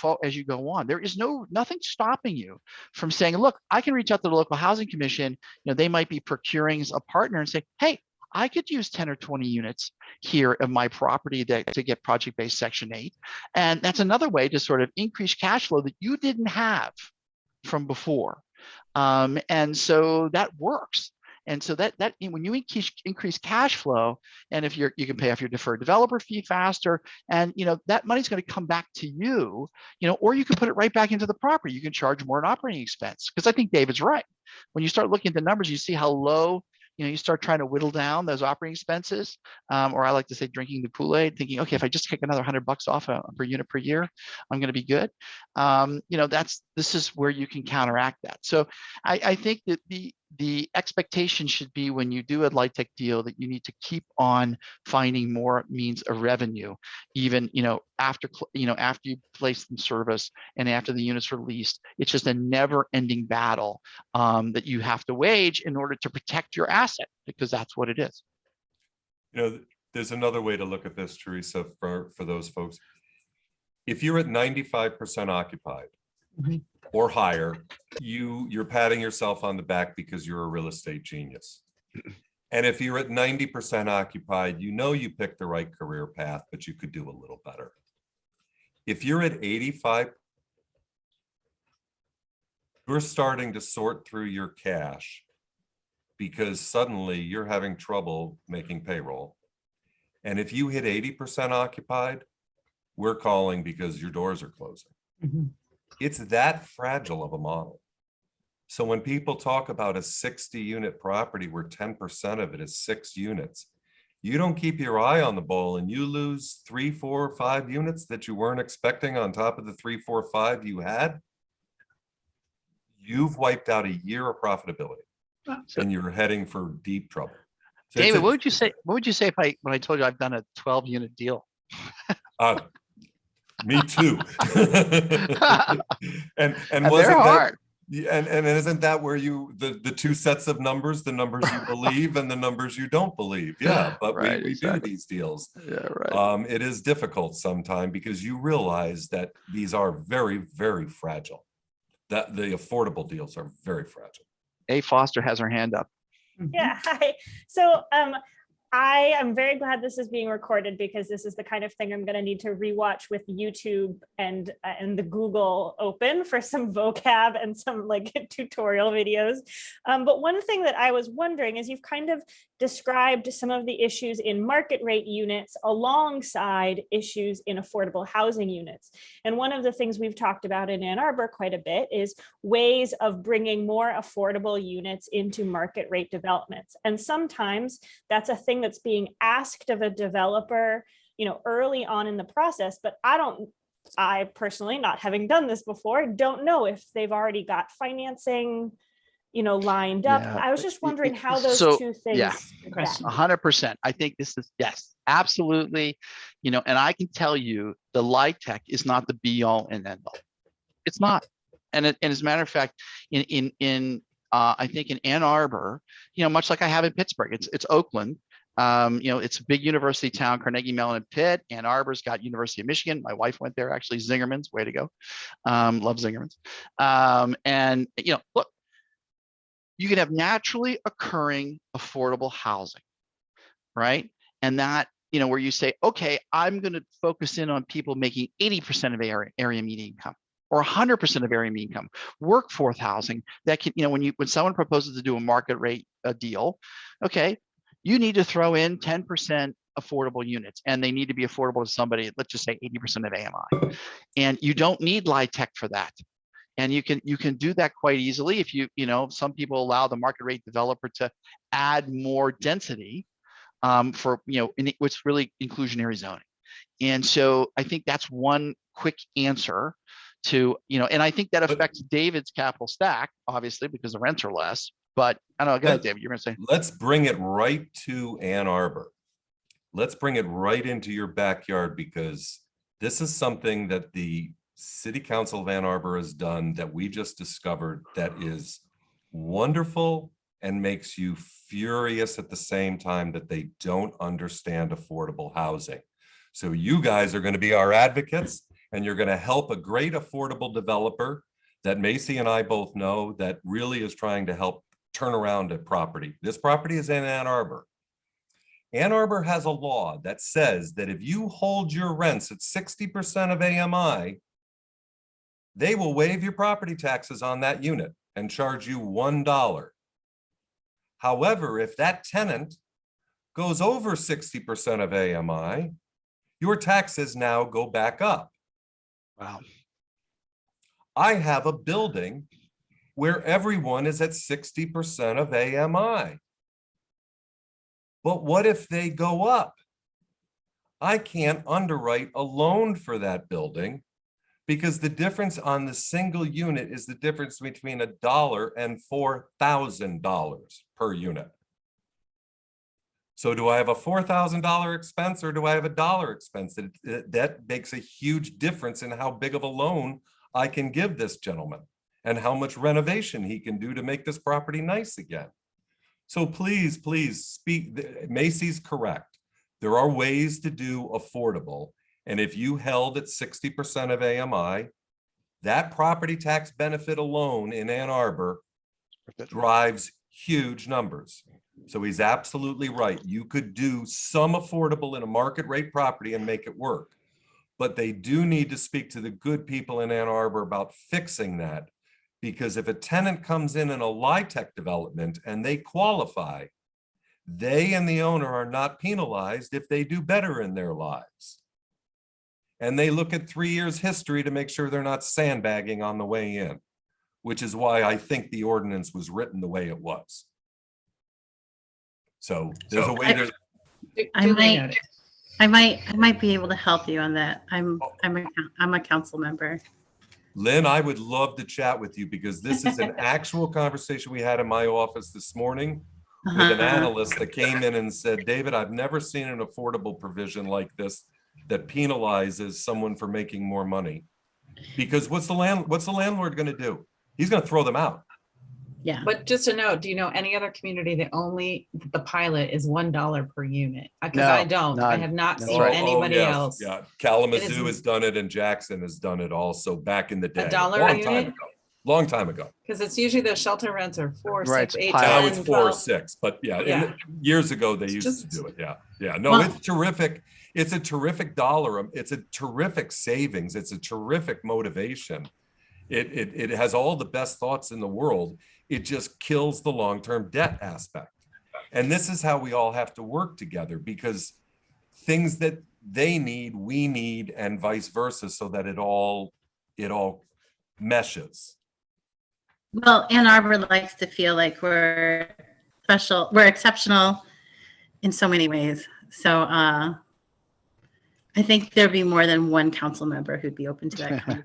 on, there is nothing stopping you from saying, look, I can reach out to the local housing commission. They might be procuring as a partner and say, hey, I could use 10 or 20 units here of my property to get project-based Section 8. And that's another way to sort of increase cash flow that you didn't have from before. And so that works. And so that when you increase cash flow, and if you can pay off your deferred developer fee faster, and that money's going to come back to you, or you can put it right back into the property. You can charge more in operating expense, because I think David's right. When you start looking at the numbers, you see how low. You start trying to whittle down those operating expenses, or I like to say drinking the Kool-Aid, thinking, okay, if I just kick another $100 off per unit per year, I'm going to be good. This is where you can counteract that. So I think that the expectation should be, when you do a LIHTC deal, that you need to keep on finding more means of revenue, even after you place in service and after the units are leased. It's just a never-ending battle that you have to wage in order to protect your asset, because that's what it is. There's another way to look at this, Teresa, for those folks. If you're at 95% occupied, Mhm. or higher, you're patting yourself on the back because you're a real estate genius. And if you're at 90% occupied, you picked the right career path, but you could do a little better. If you're at 85, you're starting to sort through your cash because suddenly you're having trouble making payroll. And if you hit 80% occupied, we're calling because your doors are closing. Mhm. It's that fragile of a model. So when people talk about a 60-unit property where 10% of it is 6 units, you don't keep your eye on the ball and you lose 3, 4, 5 units that you weren't expecting on top of the 3, 4, 5 you had, you've wiped out a year of profitability and you're heading for deep trouble. So David, what would you say? What would you say when I told you I've done a 12-unit deal? Me too. and they're hard. And isn't that where the two sets of numbers, the numbers you believe and the numbers you don't believe? Yeah, but right, we exactly. do these deals. Yeah, right. It is difficult sometimes because you realize that these are very, very fragile. That the affordable deals are very fragile. A. Foster has her hand up. Yeah, hi. So I am very glad this is being recorded, because this is the kind of thing I'm going to need to rewatch with YouTube and the Google open for some vocab and some tutorial videos. But one thing that I was wondering is, you've kind of described some of the issues in market rate units alongside issues in affordable housing units. And one of the things we've talked about in Ann Arbor quite a bit is ways of bringing more affordable units into market rate developments. And sometimes that's a thing that's being asked of a developer, early on in the process, but I personally, not having done this before, don't know if they've already got financing lined up. Yeah. I was just wondering how those two things. Yeah, Okay. 100%. I think this is, yes, absolutely. And I can tell you the LIHTC is not the be all and end all. It's not. And as a matter of fact, I think in Ann Arbor, much like I have in Pittsburgh, it's Oakland. It's a big university town, Carnegie Mellon and Pitt. Ann Arbor's got University of Michigan. My wife went there, actually. Zingerman's, way to go. Love Zingerman's. And look, you can have naturally occurring affordable housing, right? And that, where you say, okay, I'm going to focus in on people making 80% of area median income, or 100% of area median income, workforce housing that can, when someone proposes to do a market rate deal, okay, you need to throw in 10% affordable units, and they need to be affordable to somebody, let's just say 80% of AMI. And you don't need LIHTC for that. And you can do that quite easily if some people allow the market rate developer to add more density for, what's really inclusionary zoning. And so I think that's one quick answer to, and I think that affects David's capital stack, obviously, because the rents are less. But I don't know, go ahead, David, you're going to say. Let's bring it right to Ann Arbor. Let's bring it right into your backyard, because this is something that the City Council of Ann Arbor has done that we just discovered that is wonderful and makes you furious at the same time that they don't understand affordable housing. So you guys are going to be our advocates, and you're going to help a great affordable developer that Macy and I both know that really is trying to help turn around a property. This property is in Ann Arbor. Ann Arbor has a law that says that if you hold your rents at 60% of AMI, they will waive your property taxes on that unit and charge you $1. However, if that tenant goes over 60% of AMI, your taxes now go back up. Wow. I have a building where everyone is at 60% of AMI. But what if they go up? I can't underwrite a loan for that building, because the difference on the single unit is the difference between $1 and $4,000 per unit. So do I have a $4,000 expense, or do I have a $1 expense? That makes a huge difference in how big of a loan I can give this gentleman and how much renovation he can do to make this property nice again. So please, please speak. Macy's correct. There are ways to do affordable. And if you held at 60% of AMI, that property tax benefit alone in Ann Arbor drives huge numbers. So he's absolutely right. You could do some affordable in a market rate property and make it work. But they do need to speak to the good people in Ann Arbor about fixing that. Because if a tenant comes in a LIHTC development and they qualify, they and the owner are not penalized if they do better in their lives. And they look at 3 years history to make sure they're not sandbagging on the way in, which is why I think the ordinance was written the way it was. So there's a way to. I might be able to help you on that. I'm a council member. Lynn, I would love to chat with you, because this is an actual conversation we had in my office this morning with an analyst that came in and said, David, I've never seen an affordable provision like this that penalizes someone for making more money. Because what's the landlord going to do? He's going to throw them out. Yeah. But just a note, do you know any other community that the pilot is $1 per unit? Because I don't. I have not seen anybody else. Yeah, Kalamazoo has done it, and Jackson has done it also back in the day. $1 a unit? Long time ago. Because it's usually the shelter rents are 4, Right, 6, 8, Now 10, it's 4 or 12. 6, but yeah. Yeah. Years ago they used to do it. Yeah. No, it's terrific. It's a terrific dollar. It's a terrific savings. It's a terrific motivation. It has all the best thoughts in the world. It just kills the long-term debt aspect. And this is how we all have to work together, because things that they need, we need, and vice versa, so that it all meshes. Well, Ann Arbor likes to feel like we're special, we're exceptional in so many ways. So I think there'd be more than one council member who'd be open to that kind of.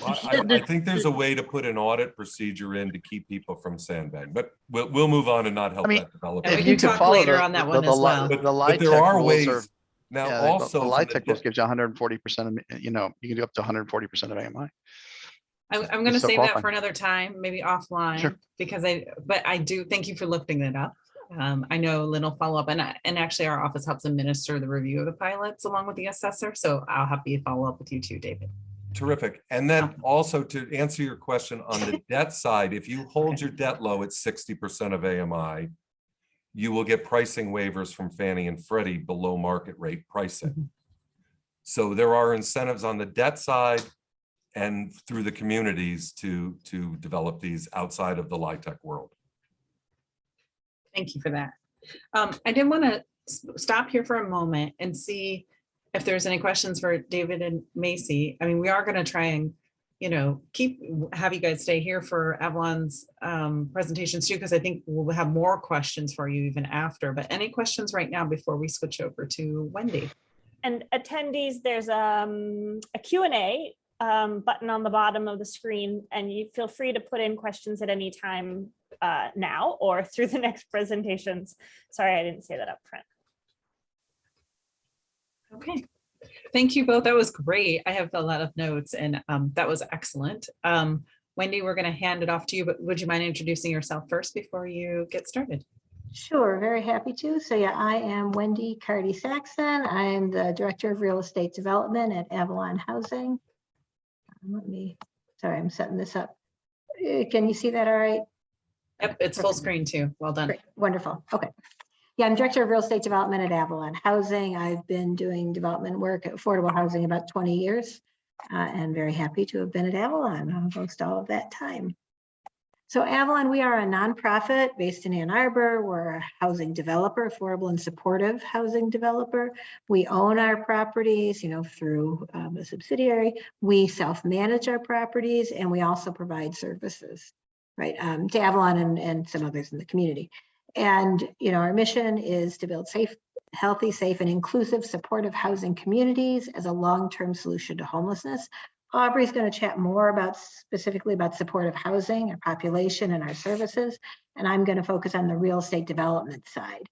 Well, I think there's a way to put an audit procedure in to keep people from sandbagging, but we'll move on and not help that developer. And we can talk later on that one as well. But there are ways. Now, also, the LIHTC rules gives you 140% of, you can do up to 140% of AMI. I'm going to save that for another time, maybe offline, because I do thank you for lifting that up. I know Lynn will follow up, and actually our office helps administer the review of the pilots along with the assessor. So I'll happy to follow up with you too, David. Terrific. And then also to answer your question on the debt side, if you hold your debt low at 60% of AMI, you will get pricing waivers from Fannie and Freddie below market rate pricing. So there are incentives on the debt side and through the communities to develop these outside of the LIHTC world. Thank you for that. I did want to stop here for a moment and see if there's any questions for David and Macy. I mean, we are going to try and, have you guys stay here for Avalon's presentations too, because I think we'll have more questions for you even after. But any questions right now before we switch over to Wendy? And attendees, there's a Q&A button on the bottom of the screen, and you feel free to put in questions at any time now or through the next presentations. Sorry, I didn't say that up front. Okay, thank you both. That was great. I have a lot of notes, and that was excellent. Wendy, we're going to hand it off to you, but would you mind introducing yourself first before you get started? Sure, very happy to. So yeah, I am Wendy Carty-Saxon. I am the Director of Real Estate Development at Avalon Housing. Sorry, I'm setting this up. Can you see that all right? Yep, it's full screen too. Well done. Great, wonderful. Okay. Yeah, I'm Director of Real Estate Development at Avalon Housing. I've been doing development work at affordable housing about 20 years and very happy to have been at Avalon most all of that time. So Avalon, we are a nonprofit based in Ann Arbor. We're a housing developer, affordable and supportive housing developer. We own our properties, through a subsidiary. We self-manage our properties, and we also provide services, right, to Avalon and some others in the community. And, our mission is to build healthy, safe, and inclusive supportive housing communities as a long-term solution to homelessness. Aubrey's going to chat more specifically about supportive housing, our population, and our services. And I'm going to focus on the real estate development side.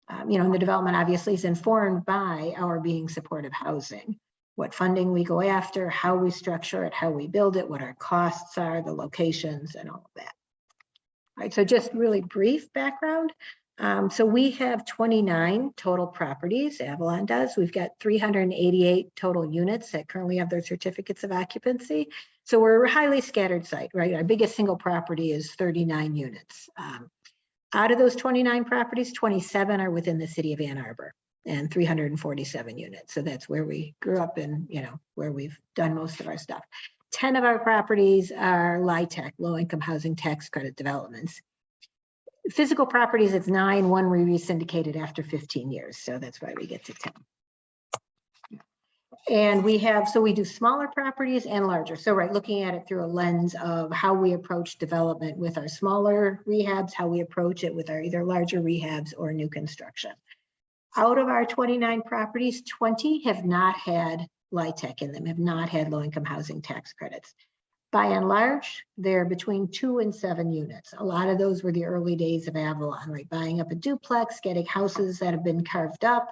And the development obviously is informed by our being supportive housing, what funding we go after, how we structure it, how we build it, what our costs are, the locations, and all of that. All right, so just really brief background. So we have 29 total properties, Avalon does. We've got 388 total units that currently have their certificates of occupancy. So we're a highly scattered site, right? Our biggest single property is 39 units. Out of those 29 properties, 27 are within the city of Ann Arbor and 347 units. So that's where we grew up and, where we've done most of our stuff. 10 of our properties are LIHTC, low-income housing tax credit developments. Physical properties, it's 9, one we re-syndicated after 15 years. So that's why we get to 10. And we do smaller properties and larger. So looking at it through a lens of how we approach development with our smaller rehabs, how we approach it with our either larger rehabs or new construction. Out of our 29 properties, 20 have not had LIHTC in them, have not had low-income housing tax credits. By and large, they're between 2 and 7 units. A lot of those were the early days of Avalon, right? Buying up a duplex, getting houses that have been carved up.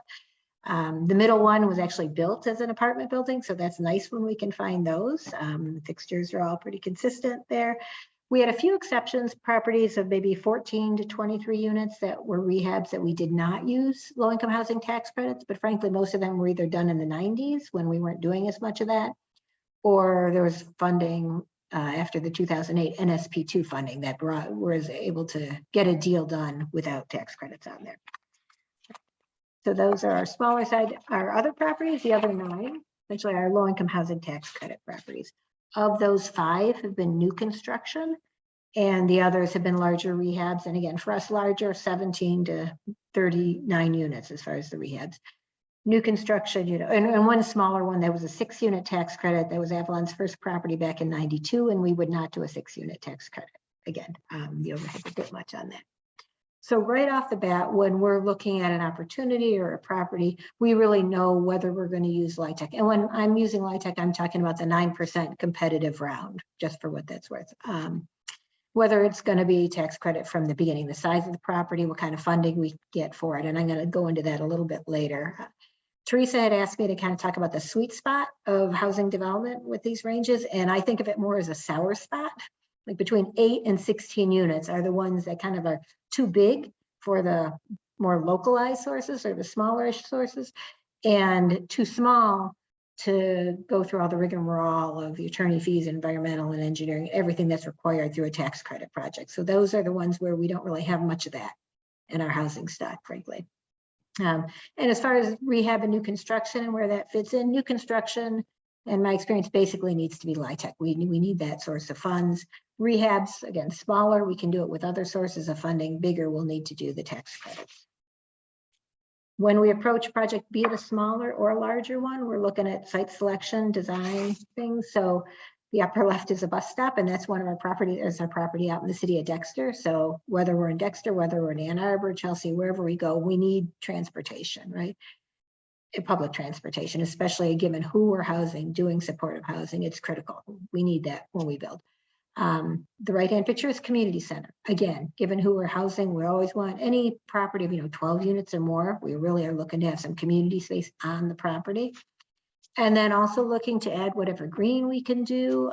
The middle one was actually built as an apartment building, so that's nice when we can find those. The fixtures are all pretty consistent there. We had a few exceptions, properties of maybe 14 to 23 units that were rehabs that we did not use low-income housing tax credits, but frankly, most of them were either done in the 90s when we weren't doing as much of that, or there was funding after the 2008 NSP2 funding that was able to get a deal done without tax credits on there. So those are our smaller side. Our other properties, the other 9, essentially our low-income housing tax credit properties. Of those 5 have been new construction, and the others have been larger rehabs. And again, for us, larger, 17 to 39 units as far as the rehabs. New construction, and one smaller one that was a 6-unit tax credit. That was Avalon's first property back in '92, and we would not do a 6-unit tax credit. Again, the overhead was a bit much on that. So right off the bat, when we're looking at an opportunity or a property, we really know whether we're going to use LIHTC. And when I'm using LIHTC, I'm talking about the 9% competitive round, just for what that's worth. Whether it's going to be tax credit from the beginning, the size of the property, what kind of funding we get for it. And I'm going to go into that a little bit later. Teresa had asked me to kind of talk about the sweet spot of housing development with these ranges. And I think of it more as a sour spot, like between 8 and 16 units are the ones that kind of are too big for the more localized sources or the smallerish sources, and too small to go through all the rigmarole of the attorney fees, environmental and engineering, everything that's required through a tax credit project. So those are the ones where we don't really have much of that in our housing stock, frankly. And as far as rehab and new construction and where that fits in, new construction, in my experience, basically needs to be LIHTC. We need that source of funds. Rehabs, again, smaller, we can do it with other sources of funding. Bigger, we'll need to do the tax credits. When we approach project, be it a smaller or a larger one, we're looking at site selection, design things. So the upper left is a bus stop, and that's one of our property, our property out in the city of Dexter. So whether we're in Dexter, whether we're in Ann Arbor, Chelsea, wherever we go, we need transportation, right? Public transportation, especially given who we're housing, doing supportive housing, it's critical. We need that when we build. The right-hand picture is community center. Again, given who we're housing, we always want any property of 12 units or more. We really are looking to have some community space on the property. And then also looking to add whatever green we can do.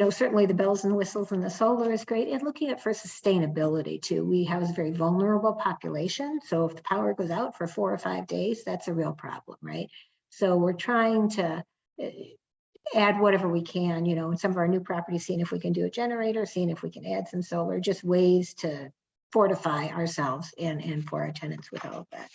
Certainly the bells and whistles and the solar is great. And looking at for sustainability too. We house a very vulnerable population. So if the power goes out for 4 or 5 days, that's a real problem, right? So we're trying to add whatever we can, in some of our new properties, seeing if we can do a generator, seeing if we can add some solar, just ways to fortify ourselves and for our tenants with all of that.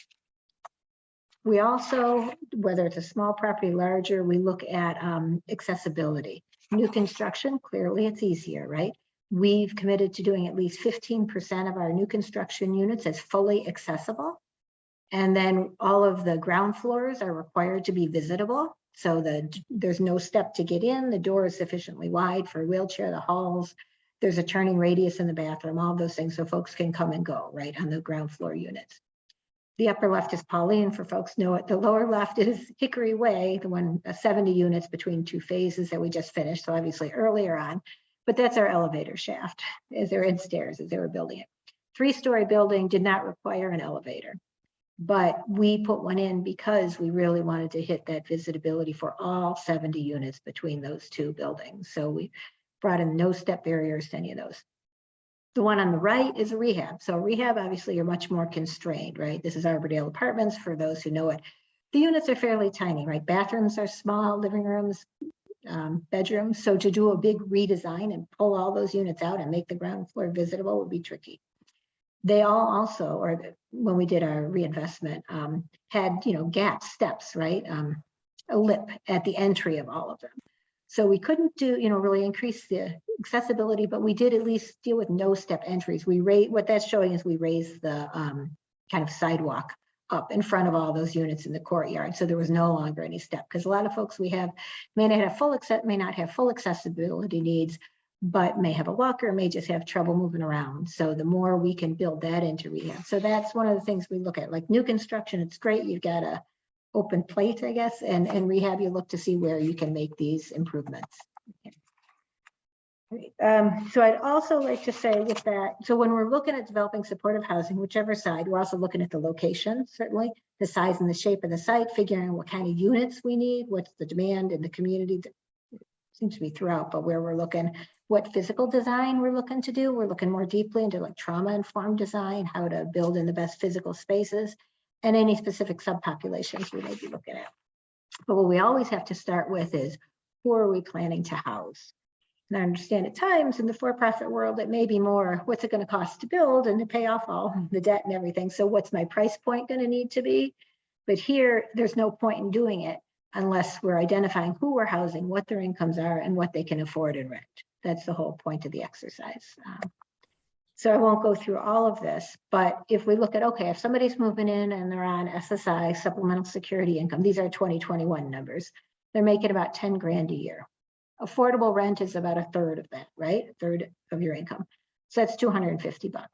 We also, whether it's a small property, larger, we look at accessibility. New construction, clearly it's easier, right? We've committed to doing at least 15% of our new construction units as fully accessible. And then all of the ground floors are required to be visitable. So there's no step to get in. The door is sufficiently wide for a wheelchair, the halls. There's a turning radius in the bathroom, all those things, so folks can come and go, right, on the ground floor units. The upper left is Pauline, for folks know it. The lower left is Hickory Way, the one 70 units between 2 phases that we just finished, so obviously earlier on. But that's our elevator shaft as they're in stairs as they were building it. 3-story building did not require an elevator, but we put one in because we really wanted to hit that visitability for all 70 units between those 2 buildings. So we brought in no step barriers to any of those. The one on the right is a rehab. So rehab, obviously, you're much more constrained, right? This is Arbordale Apartments, for those who know it. The units are fairly tiny, right? Bathrooms are small, living rooms, bedrooms. So to do a big redesign and pull all those units out and make the ground floor visitable would be tricky. They all also, or when we did our reinvestment, had, gap steps, right? A lip at the entry of all of them. So we couldn't do, really increase the accessibility, but we did at least deal with no step entries. What that's showing is we raised the kind of sidewalk up in front of all those units in the courtyard. So there was no longer any step, because a lot of folks we have may not have full accessibility needs, but may have a walker, may just have trouble moving around. So the more we can build that into rehab. So that's one of the things we look at. Like new construction, it's great. You've got a open plate, I guess, and rehab, you look to see where you can make these improvements. So I'd also like to say with that, so when we're looking at developing supportive housing, whichever side, we're also looking at the location, certainly, the size and the shape of the site, figuring out what kind of units we need, what's the demand in the community, that seems to be throughout, but where we're looking, what physical design we're looking to do. We're looking more deeply into like trauma-informed design, how to build in the best physical spaces, and any specific subpopulations we may be looking at. But what we always have to start with is, who are we planning to house? And I understand at times in the for-profit world, it may be more, what's it going to cost to build and to pay off all the debt and everything? So what's my price point going to need to be? But here, there's no point in doing it unless we're identifying who we're housing, what their incomes are, and what they can afford and rent. That's the whole point of the exercise. So I won't go through all of this, but if we look at, okay, if somebody's moving in and they're on SSI, supplemental security income, these are 2021 numbers, they're making about 10 grand a year. Affordable rent is about a third of that, right? A third of your income. So that's $250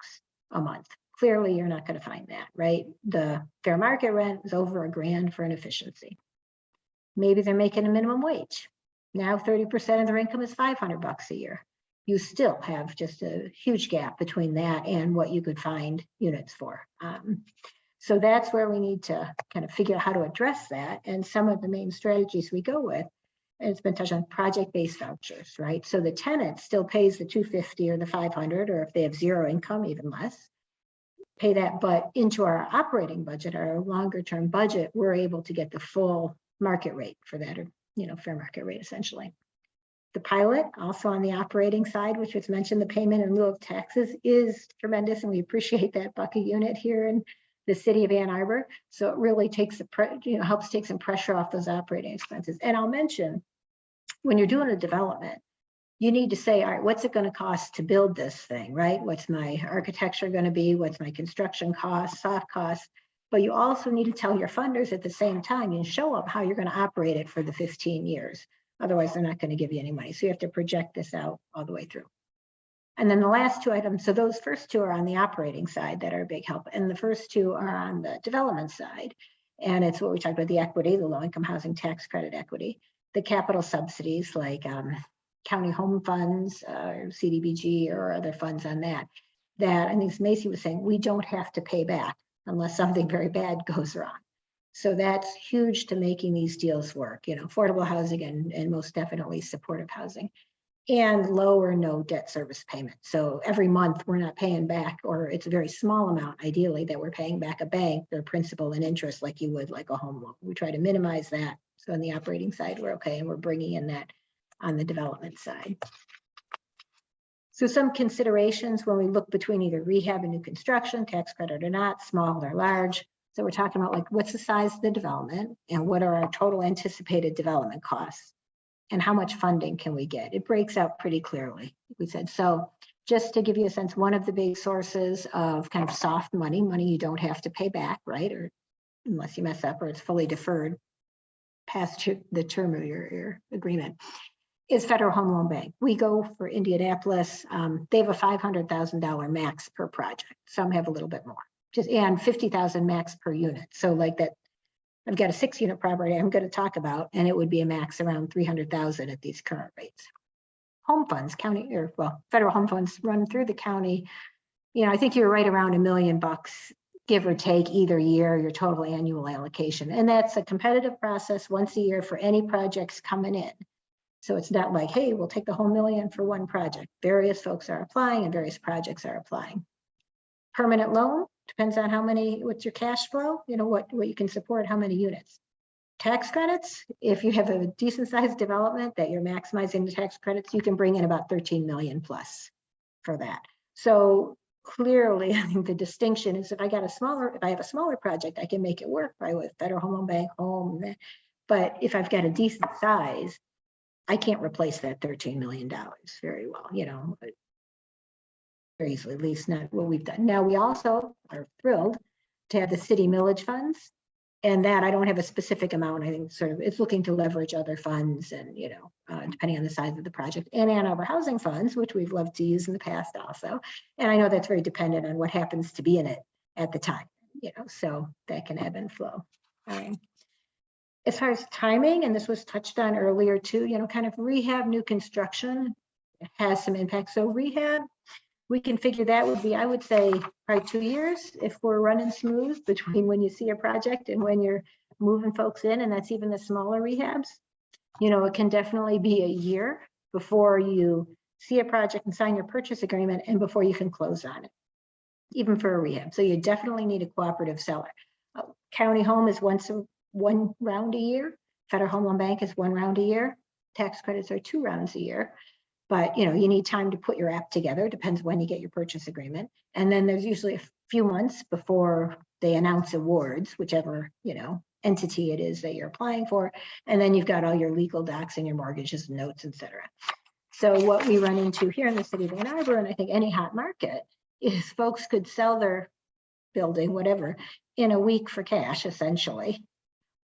a month. Clearly, you're not going to find that, right? The fair market rent is over $1,000 for an efficiency. Maybe they're making a minimum wage. Now 30% of their income is $500 a year. You still have just a huge gap between that and what you could find units for. So that's where we need to kind of figure out how to address that. And some of the main strategies we go with, and it's been touched on, project-based vouchers, right? So the tenant still pays the $250 or the $500, or if they have zero income, even less, pay that. But into our operating budget, our longer-term budget, we're able to get the full market rate for that, or fair market rate essentially. The pilot, also on the operating side, which was mentioned, the payment in lieu of taxes is tremendous, and we appreciate that buck a unit here in the city of Ann Arbor. So it really takes helps take some pressure off those operating expenses. And I'll mention, when you're doing a development, you need to say, all right, what's it going to cost to build this thing, right? What's my architecture going to be? What's my construction costs, soft costs? But you also need to tell your funders at the same time and show them how you're going to operate it for the 15 years. Otherwise, they're not going to give you any money. So you have to project this out all the way through. And then the last two items, so those first two are on the operating side that are a big help. And the first two are on the development side. And it's what we talked about, the equity, the low-income housing tax credit equity, the capital subsidies like county home funds, or CDBG or other funds on that. That, I think Macy was saying, we don't have to pay back unless something very bad goes wrong. So that's huge to making these deals work, you know, affordable housing and most definitely supportive housing, and low or no debt service payment. So every month we're not paying back, or it's a very small amount, ideally, that we're paying back a bank their principal and interest like you would like a home loan. We try to minimize that. So on the operating side, we're okay. And we're bringing in that on the development side. So some considerations when we look between either rehab and new construction, tax credit or not, small or large. So we're talking about like, what's the size of the development and what are our total anticipated development costs and how much funding can we get? It breaks out pretty clearly, we said. So just to give you a sense, one of the big sources of kind of soft money you don't have to pay back, right? Or unless you mess up or it's fully deferred past the term of your agreement, is Federal Home Loan Bank. We go for Indianapolis. They have a $500,000 max per project. Some have a little bit more, and 50,000 max per unit. So like that, I've got a 6-unit property I'm going to talk about, and it would be a max around 300,000 at these current rates. Home funds, county, or well, federal home funds run through the county. You know, I think you're right around $1 million, give or take, either year, your total annual allocation. And that's a competitive process once a year for any projects coming in. So it's not like, hey, we'll take the whole $1 million for one project. Various folks are applying and various projects are applying. Permanent loan depends on how many, what's your cash flow, you know, what you can support, how many units. Tax credits, if you have a decent sized development that you're maximizing the tax credits, you can bring in about 13 million plus for that. So clearly, I think the distinction is if I have a smaller project, I can make it work right with Federal Home Loan Bank, home. But if I've got a decent size, I can't replace that $13 million very well, you know, very easily, at least not what we've done. Now, we also are thrilled to have the city millage funds, and that I don't have a specific amount. I think sort of it's looking to leverage other funds and, you know, depending on the size of the project, and Arbor housing funds, which we've loved to use in the past also. And I know that's very dependent on what happens to be in it at the time, you know, so that can ebb and flow. As far as timing, and this was touched on earlier too, you know, kind of rehab, new construction has some impact. So rehab, we can figure that would be, I would say, probably 2 years if we're running smooth between when you see a project and when you're moving folks in, and that's even the smaller rehabs. You know, it can definitely be a year before you see a project and sign your purchase agreement and before you can close on it, even for a rehab. So you definitely need a cooperative seller. County home is one round a year. Federal Home Loan Bank is 1 round a year. Tax credits are 2 rounds a year. But, you know, you need time to put your app together. Depends when you get your purchase agreement. And then there's usually a few months before they announce awards, whichever, you know, entity it is that you're applying for. And then you've got all your legal docs and your mortgages, notes, et cetera. So what we run into here in the city of Ann Arbor, and I think any hot market, is folks could sell their building, whatever, in a week for cash, essentially.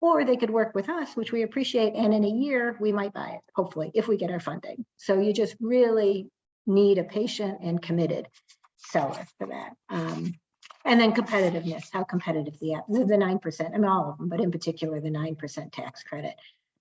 Or they could work with us, which we appreciate, and in a year, we might buy it, hopefully, if we get our funding. So you just really need a patient and committed seller for that. And then competitiveness, how competitive the 9%, I mean, all of them, but in particular, the 9% tax credit.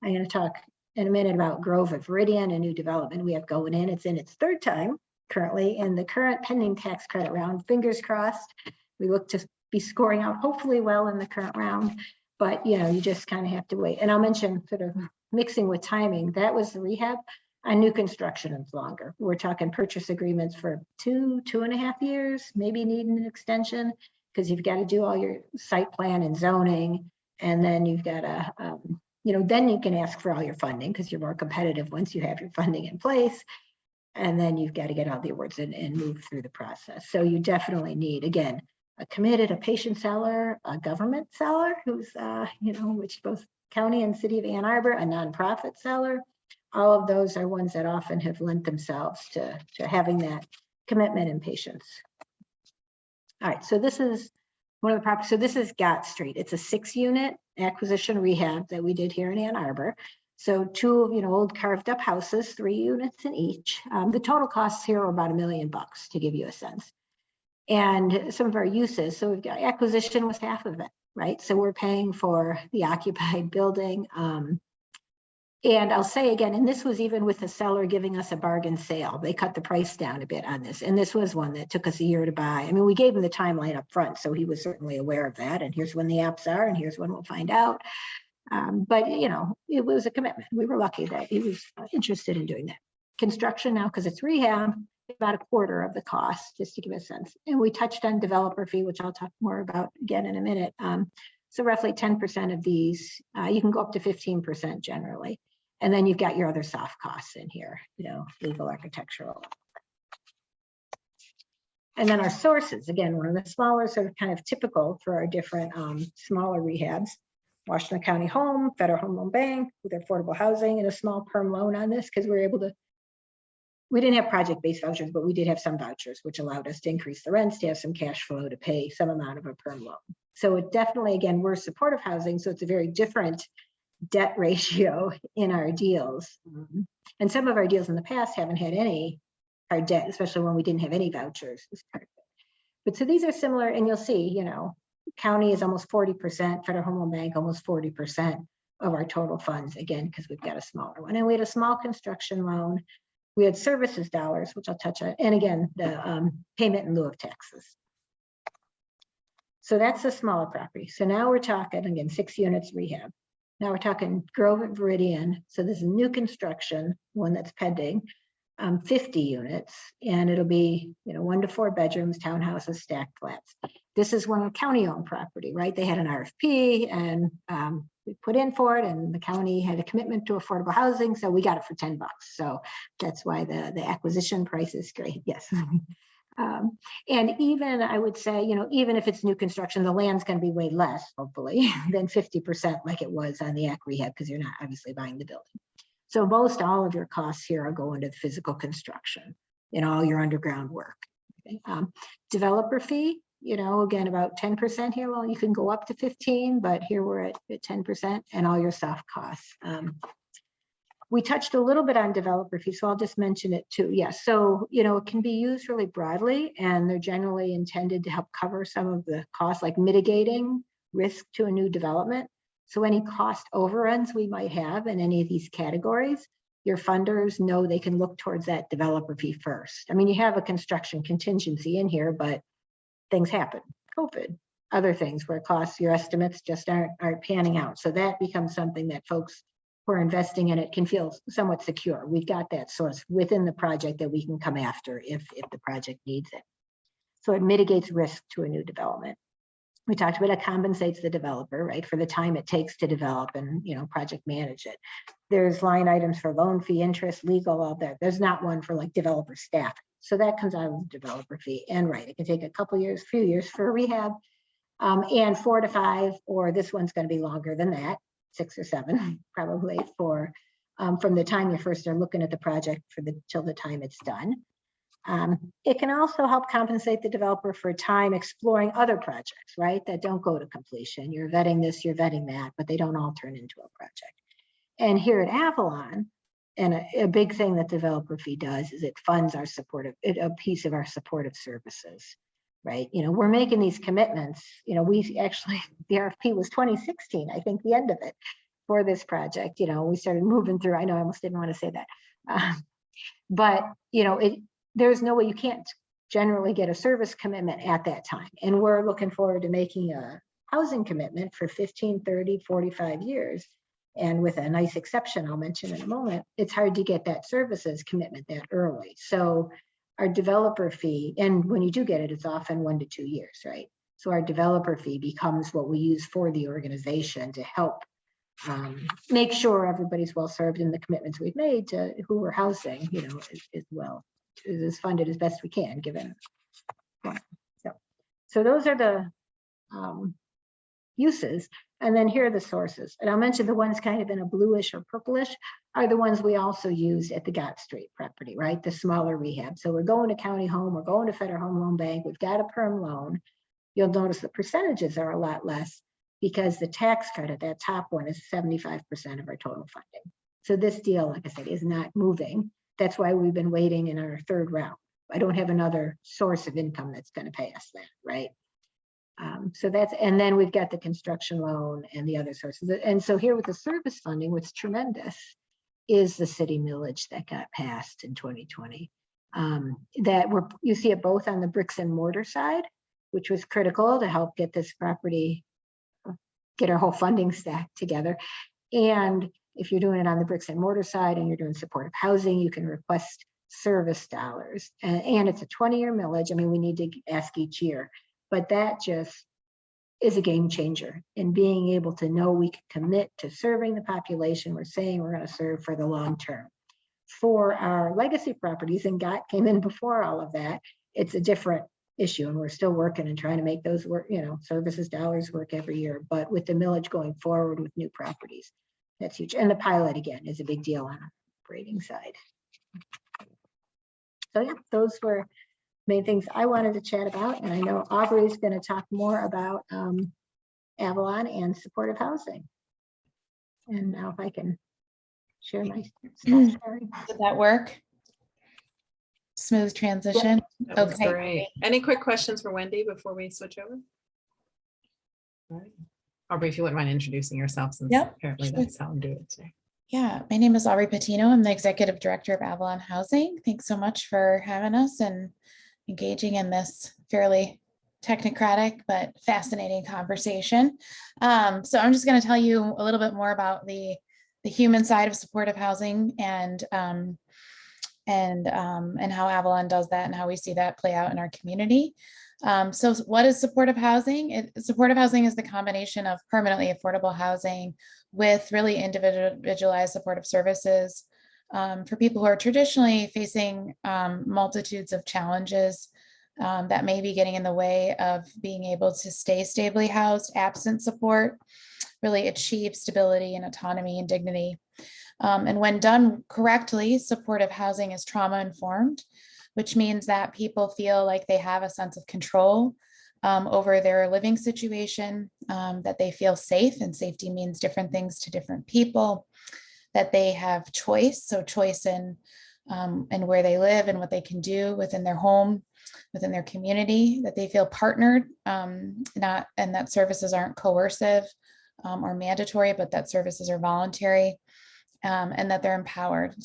I'm going to talk in a minute about Grove at Viridian, a new development we have going in. It's in its 3rd time currently in the current pending tax credit round. Fingers crossed, we look to be scoring out hopefully well in the current round. But, you know, you just kind of have to wait. And I'll mention sort of mixing with timing. That was the rehab. On new construction, it's longer. We're talking purchase agreements for 2.5 years, maybe needing an extension because you've got to do all your site plan and zoning. And then you've got to, you know, then you can ask for all your funding because you're more competitive once you have your funding in place. And then you've got to get all the awards and move through the process. So you definitely need, again, a patient seller, a government seller who's, you know, which both county and city of Ann Arbor, a nonprofit seller. All of those are ones that often have lent themselves to having that commitment and patience. All right, so this is one of the properties, so this is Gott Street. It's a 6-unit acquisition rehab that we did here in Ann Arbor. So 2, old carved up houses, 3 units in each. The total costs here are about $1 million to give you a sense. And some of our uses, so we've got acquisition was half of it, right? So we're paying for the occupied building. And I'll say again, and this was even with the seller giving us a bargain sale. They cut the price down a bit on this. And this was one that took us a year to buy. I mean, we gave him the timeline up front, so he was certainly aware of that. And here's when the apps are, and here's when we'll find out. But, it was a commitment. We were lucky that he was interested in doing that. Construction now, because it's rehab, about a quarter of the cost, just to give a sense. And we touched on developer fee, which I'll talk more about again in a minute. So roughly 10% of these, you can go up to 15% generally. And then you've got your other soft costs in here, legal, architectural. And then our sources, again, one of the smaller, sort of kind of typical for our different smaller rehabs. Washington County Home, Federal Home Loan Bank with affordable housing and a small perm loan on this because we were able to, we didn't have project-based vouchers, but we did have some vouchers, which allowed us to increase the rents, to have some cash flow to pay some amount of a perm loan. So it definitely, again, we're supportive housing, so it's a very different debt ratio in our deals. And some of our deals in the past haven't had any hard debt, especially when we didn't have any vouchers as part of it. But so these are similar, and you'll see, county is almost 40%, Federal Home Loan Bank almost 40% of our total funds, again, because we've got a smaller one. And we had a small construction loan. We had services dollars, which I'll touch on, and again, the payment in lieu of taxes. So that's a smaller property. So now we're talking, again, 6 units rehab. Now we're talking Grove at Viridian. So this is a new construction, one that's pending, 50 units, and it'll be 1 to 4 bedrooms, townhouses, stacked flats. This is one of county-owned property, right? They had an RFP, and we put in for it, and the county had a commitment to affordable housing, so we got it for $10. So that's why the acquisition price is great. Yes. And even I would say, even if it's new construction, the land's going to be way less, hopefully, than 50% like it was on the AC rehab, because you're not obviously buying the building. So most all of your costs here are going to the physical construction and all your underground work. Okay. Developer fee, again, about 10% here. Well, you can go up to 15, but here we're at 10%, and all your soft costs. We touched a little bit on developer fees, so I'll just mention it too. Yes, so, it can be used really broadly, and they're generally intended to help cover some of the costs, like mitigating risk to a new development. So any cost overruns we might have in any of these categories, your funders know they can look towards that developer fee first. I mean, you have a construction contingency in here, but things happen, COVID, other things where costs, your estimates just aren't panning out. So that becomes something that folks who are investing in it can feel somewhat secure. We've got that source within the project that we can come after if the project needs it. So it mitigates risk to a new development. We talked about it compensates the developer, right, for the time it takes to develop and, project manage it. There's line items for loan fee, interest, legal, all that. There's not one for like developer staff. So that comes out of the developer fee. And right, it can take a couple years, few years for a rehab, and 4 to 5, or this one's going to be longer than that, 6 or 7 probably for from the time you first are looking at the project till the time it's done. It can also help compensate the developer for time exploring other projects, right, that don't go to completion. You're vetting this, you're vetting that, but they don't all turn into a project. And here at Avalon, and a big thing that developer fee does is it funds our a piece of our supportive services, right? We're making these commitments. We actually, the RFP was 2016, I think, the end of it for this project. We started moving through. I know I almost didn't want to say that, but there's no way, you can't generally get a service commitment at that time. And we're looking forward to making a housing commitment for 15, 30, 45 years. And with a nice exception I'll mention in a moment, it's hard to get that services commitment that early. So our developer fee, and when you do get it, it's often 1 to 2 years, right? So our developer fee becomes what we use for the organization to help make sure everybody's well served in the commitments we've made to who we're housing, as well. Is funded as best we can, given. So those are the uses, and then here are the sources. And I'll mention the ones kind of in a bluish or purplish are the ones we also use at the Gott Street property, right? The smaller rehab. So we're going to County Home, we're going to Federal Home Loan Bank, we've got a perm loan. you'll notice the percentages are a lot less because the tax credit, that top one, is 75% of our total funding. So this deal, like I said, is not moving. That's why we've been waiting in our third round. I don't have another source of income that's going to pay us that, right? So that's, and then we've got the construction loan and the other sources. And so here with the service funding, what's tremendous is the city millage that got passed in 2020. You see it both on the bricks and mortar side, which was critical to help get this property, get our whole funding stack together. And if you're doing it on the bricks and mortar side and you're doing supportive housing, you can request service dollars. And it's a 20-year millage. I mean, we need to ask each year, but that just is a game changer in being able to know we can commit to serving the population we're saying we're going to serve for the long term. For our legacy properties, and GOT came in before all of that, it's a different issue, and we're still working and trying to make those work, services dollars work every year. But with the millage going forward with new properties, that's huge. And the pilot, again, is a big deal on our operating side. So yeah, those were main things I wanted to chat about. And I know Aubrey is going to talk more about Avalon and supportive housing. And now if I can share my stuff. Did that work? Smooth transition. That was Okay. great. Any quick questions for Wendy before we switch over? All right. Aubrey, if you wouldn't mind introducing yourself, since Yep, apparently sure. that's how I'm doing it today. Yeah, my name is Aubrey Patino. I'm the executive director of Avalon Housing. Thanks so much for having us and engaging in this fairly technocratic but fascinating conversation. So I'm just going to tell you a little bit more about the human side of supportive housing and how Avalon does that and how we see that play out in our community. So what is supportive housing? Supportive housing is the combination of permanently affordable housing with really individualized supportive services for people who are traditionally facing multitudes of challenges that may be getting in the way of being able to stay stably housed, absent support, really achieve stability and autonomy and dignity. And when done correctly, supportive housing is trauma informed, which means that people feel like they have a sense of control over their living situation, that they feel safe, and safety means different things to different people, that they have choice, so choice in where they live and what they can do within their home, within their community, that they feel partnered, and that services aren't coercive or mandatory, but that services are voluntary, and that they're empowered.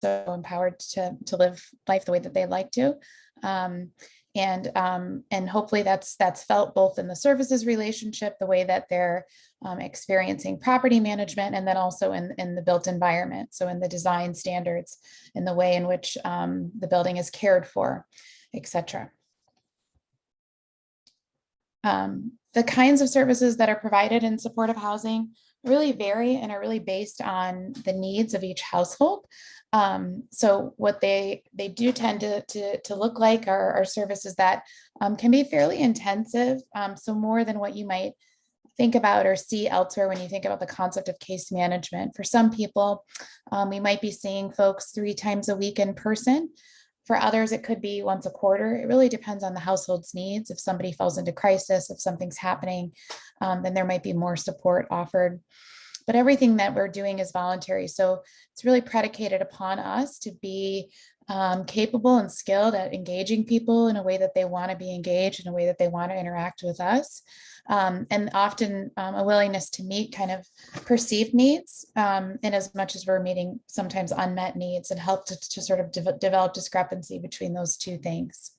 So empowered to live life the way that they like to. And hopefully that's felt both in the services relationship, the way that they're experiencing property management, and then also in the built environment. So in the design standards, in the way in which the building is cared for, etc. The kinds of services that are provided in supportive housing really vary and are really based on the needs of each household. So what they do tend to look like are services that can be fairly intensive. So more than what you might think about or see elsewhere when you think about the concept of case management. For some people, we might be seeing folks 3 times a week in person. For others, it could be once a quarter. It really depends on the household's needs. If somebody falls into crisis, if something's happening, then there might be more support offered. But everything that we're doing is voluntary. So it's really predicated upon us to be capable and skilled at engaging people in a way that they want to be engaged, in a way that they want to interact with us. And often a willingness to meet kind of perceived needs in as much as we're meeting sometimes unmet needs, and help to sort of develop discrepancy between those two things.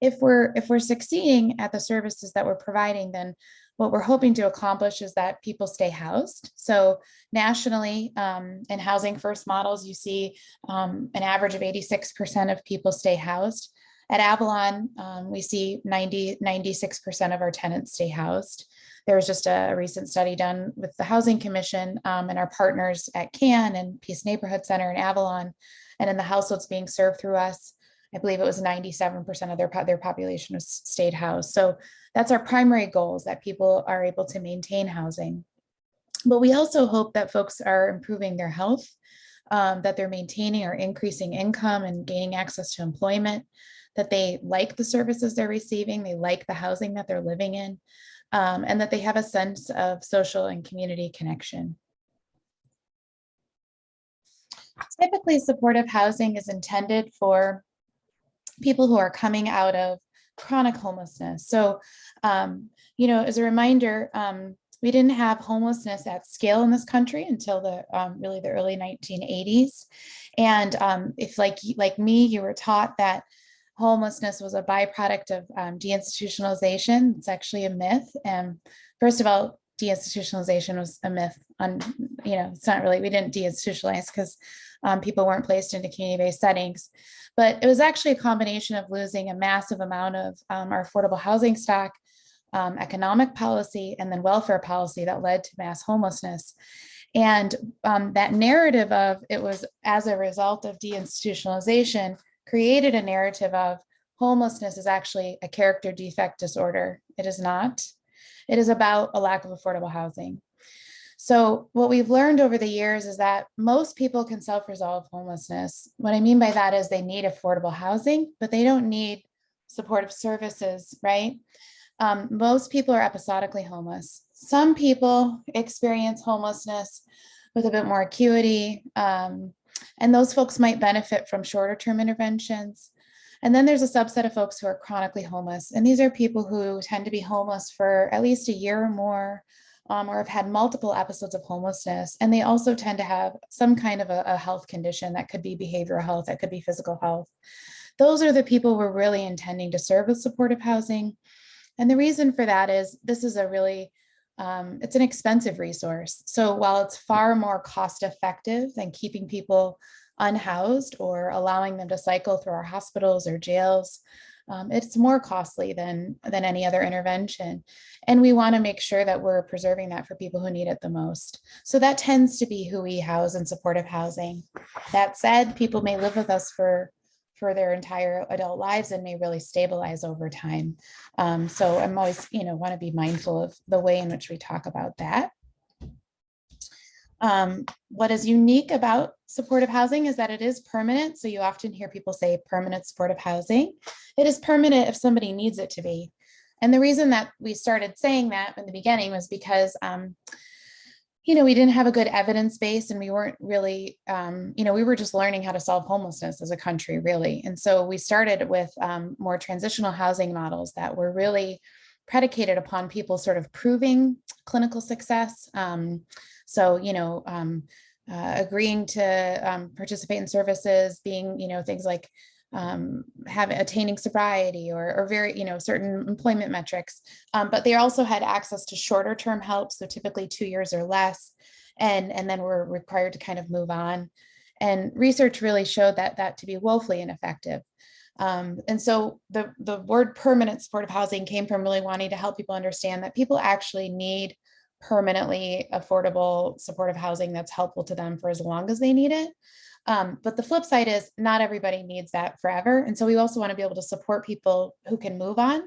If we're succeeding at the services that we're providing, then what we're hoping to accomplish is that people stay housed. So nationally, in housing first models, you see an average of 86% of people stay housed. At Avalon, we see 96% of our tenants stay housed. There was just a recent study done with the Housing Commission and our partners at CAN and Peace Neighborhood Center in Avalon, and in the households being served through us, I believe it was 97% of their population was stayed housed. So that's our primary goal, is that people are able to maintain housing. But we also hope that folks are improving their health, that they're maintaining or increasing income and gaining access to employment, that they like the services they're receiving, they like the housing that they're living in, and that they have a sense of social and community connection. Typically, supportive housing is intended for people who are coming out of chronic homelessness. So, as a reminder, we didn't have homelessness at scale in this country until really the early 1980s. And if like me, you were taught that homelessness was a byproduct of deinstitutionalization, it's actually a myth. And first of all, deinstitutionalization was a myth. It's not really, we didn't deinstitutionalize because people weren't placed into community-based settings. But it was actually a combination of losing a massive amount of our affordable housing stock, economic policy, and then welfare policy that led to mass homelessness. And that narrative of it was as a result of deinstitutionalization created a narrative of homelessness is actually a character defect disorder. It is not. It is about a lack of affordable housing. So what we've learned over the years is that most people can self-resolve homelessness. What I mean by that is they need affordable housing, but they don't need supportive services, right? Most people are episodically homeless. Some people experience homelessness with a bit more acuity, and those folks might benefit from shorter term interventions. And then there's a subset of folks who are chronically homeless. And these are people who tend to be homeless for at least a year or more, or have had multiple episodes of homelessness. And they also tend to have some kind of a health condition that could be behavioral health, that could be physical health. Those are the people we're really intending to serve with supportive housing. And the reason for that is this is a really, it's an expensive resource. So while it's far more cost effective than keeping people unhoused or allowing them to cycle through our hospitals or jails, it's more costly than any other intervention. And we want to make sure that we're preserving that for people who need it the most. So that tends to be who we house in supportive housing. That said, people may live with us for their entire adult lives and may really stabilize over time. So I'm always, want to be mindful of the way in which we talk about that. What is unique about supportive housing is that it is permanent. So you often hear people say permanent supportive housing. It is permanent if somebody needs it to be. And the reason that we started saying that in the beginning was because we didn't have a good evidence base, and we weren't really, we were just learning how to solve homelessness as a country, really. And so we started with more transitional housing models that were really predicated upon people sort of proving clinical success. Agreeing to participate in services, being, things like attaining sobriety or very, certain employment metrics. But they also had access to shorter term help, so typically 2 years or less, and then were required to kind of move on. And research really showed that to be woefully ineffective. And so the word permanent supportive housing came from really wanting to help people understand that people actually need permanently affordable supportive housing that's helpful to them for as long as they need it. But the flip side is not everybody needs that forever. And so we also want to be able to support people who can move on,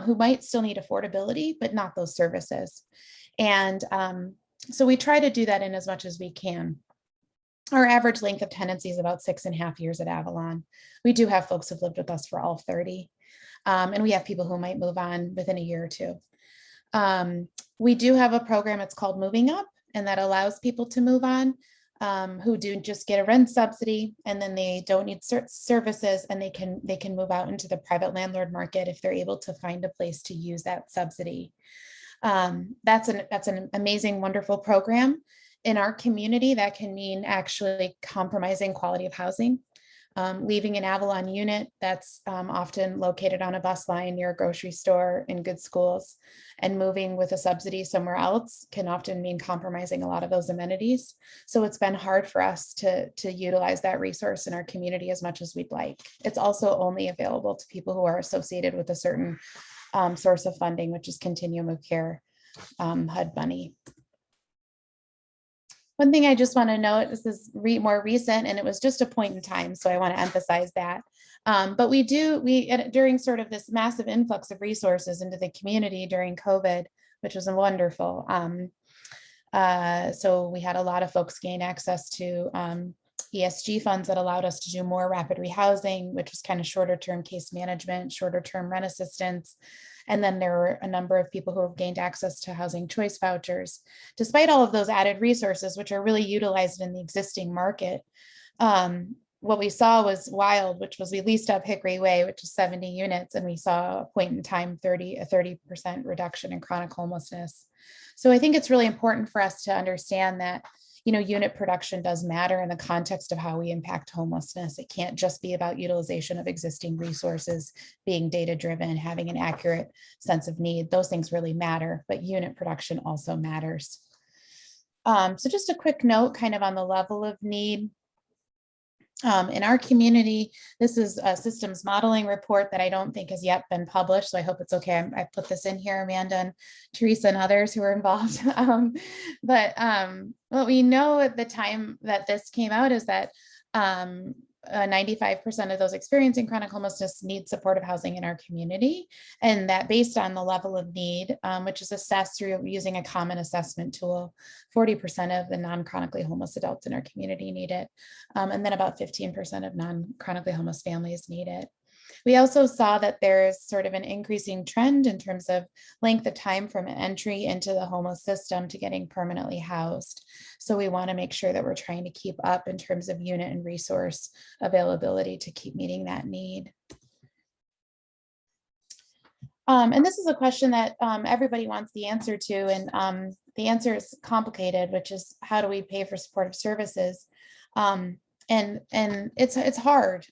who might still need affordability, but not those services. And so we try to do that in as much as we can. Our average length of tenancy is about 6.5 years at Avalon. We do have folks who've lived with us for all 30. And we have people who might move on within a year or two. We do have a program, it's called Moving Up, and that allows people to move on who do just get a rent subsidy, and then they don't need services, and they can move out into the private landlord market if they're able to find a place to use that subsidy. That's an amazing, wonderful program. In our community, that can mean actually compromising quality of housing. Leaving an Avalon unit that's often located on a bus line near a grocery store in good schools, and moving with a subsidy somewhere else can often mean compromising a lot of those amenities. So it's been hard for us to utilize that resource in our community as much as we'd like. It's also only available to people who are associated with a certain source of funding, which is Continuum of Care HUD money. One thing I just want to note, this is more recent, and it was just a point in time, so I want to emphasize that. But we during sort of this massive influx of resources into the community during COVID, which was wonderful. So we had a lot of folks gain access to, ESG funds that allowed us to do more rapid rehousing, which was kind of shorter term case management, shorter term rent assistance. And then there were a number of people who have gained access to housing choice vouchers. Despite all of those added resources, which are really utilized in the existing market, what we saw was wild, which was we leased up Hickory Way, which is 70 units, and we saw a point in time a 30% reduction in chronic homelessness. So I think it's really important for us to understand that, you know, unit production does matter in the context of how we impact homelessness. It can't just be about utilization of existing resources, being data driven, having an accurate sense of need. Those things really matter, but unit production also matters. So just a quick note kind of on the level of need. In our community, this is a systems modeling report that I don't think has yet been published, so I hope it's okay. I put this in here, Amanda and Teresa and others who are involved. What we know at the time that this came out is that 95% of those experiencing chronic homelessness need supportive housing in our community, and that based on the level of need, which is assessed through using a common assessment tool, 40% of the non-chronically homeless adults in our community need it, and then about 15% of non-chronically homeless families need it. We also saw that there's sort of an increasing trend in terms of length of time from entry into the homeless system to getting permanently housed. So we want to make sure that we're trying to keep up in terms of unit and resource availability to keep meeting that need. And this is a question that everybody wants the answer to, and the answer is complicated, which is how do we pay for supportive services? And it's hard.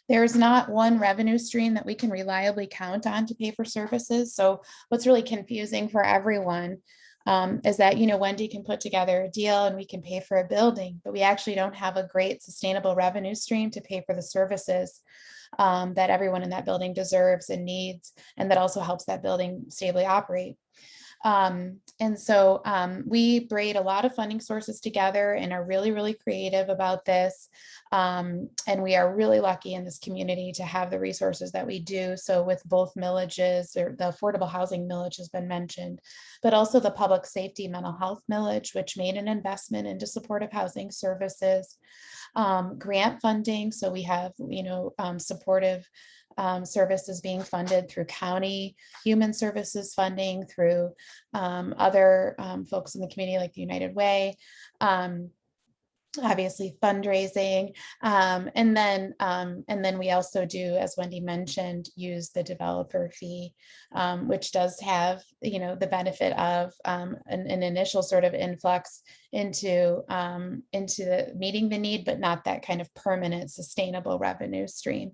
There's not one revenue stream that we can reliably count on to pay for services. So what's really confusing for everyone is that, you know, Wendy can put together a deal and we can pay for a building, but we actually don't have a great sustainable revenue stream to pay for the services that everyone in that building deserves and needs, and that also helps that building stably operate. And so we braid a lot of funding sources together and are really, really creative about this. And we are really lucky in this community to have the resources that we do. So with both millages, or the Affordable Housing Millage has been mentioned, but also the Public Safety Mental Health Millage, which made an investment into supportive housing services, grant funding. So we have, you know, supportive services being funded through county human services funding, through other folks in the community like the United Way, obviously fundraising, and then we also do, as Wendy mentioned, use the developer fee, which does have, you know, the benefit of an initial sort of influx into meeting the need, but not that kind of permanent sustainable revenue stream.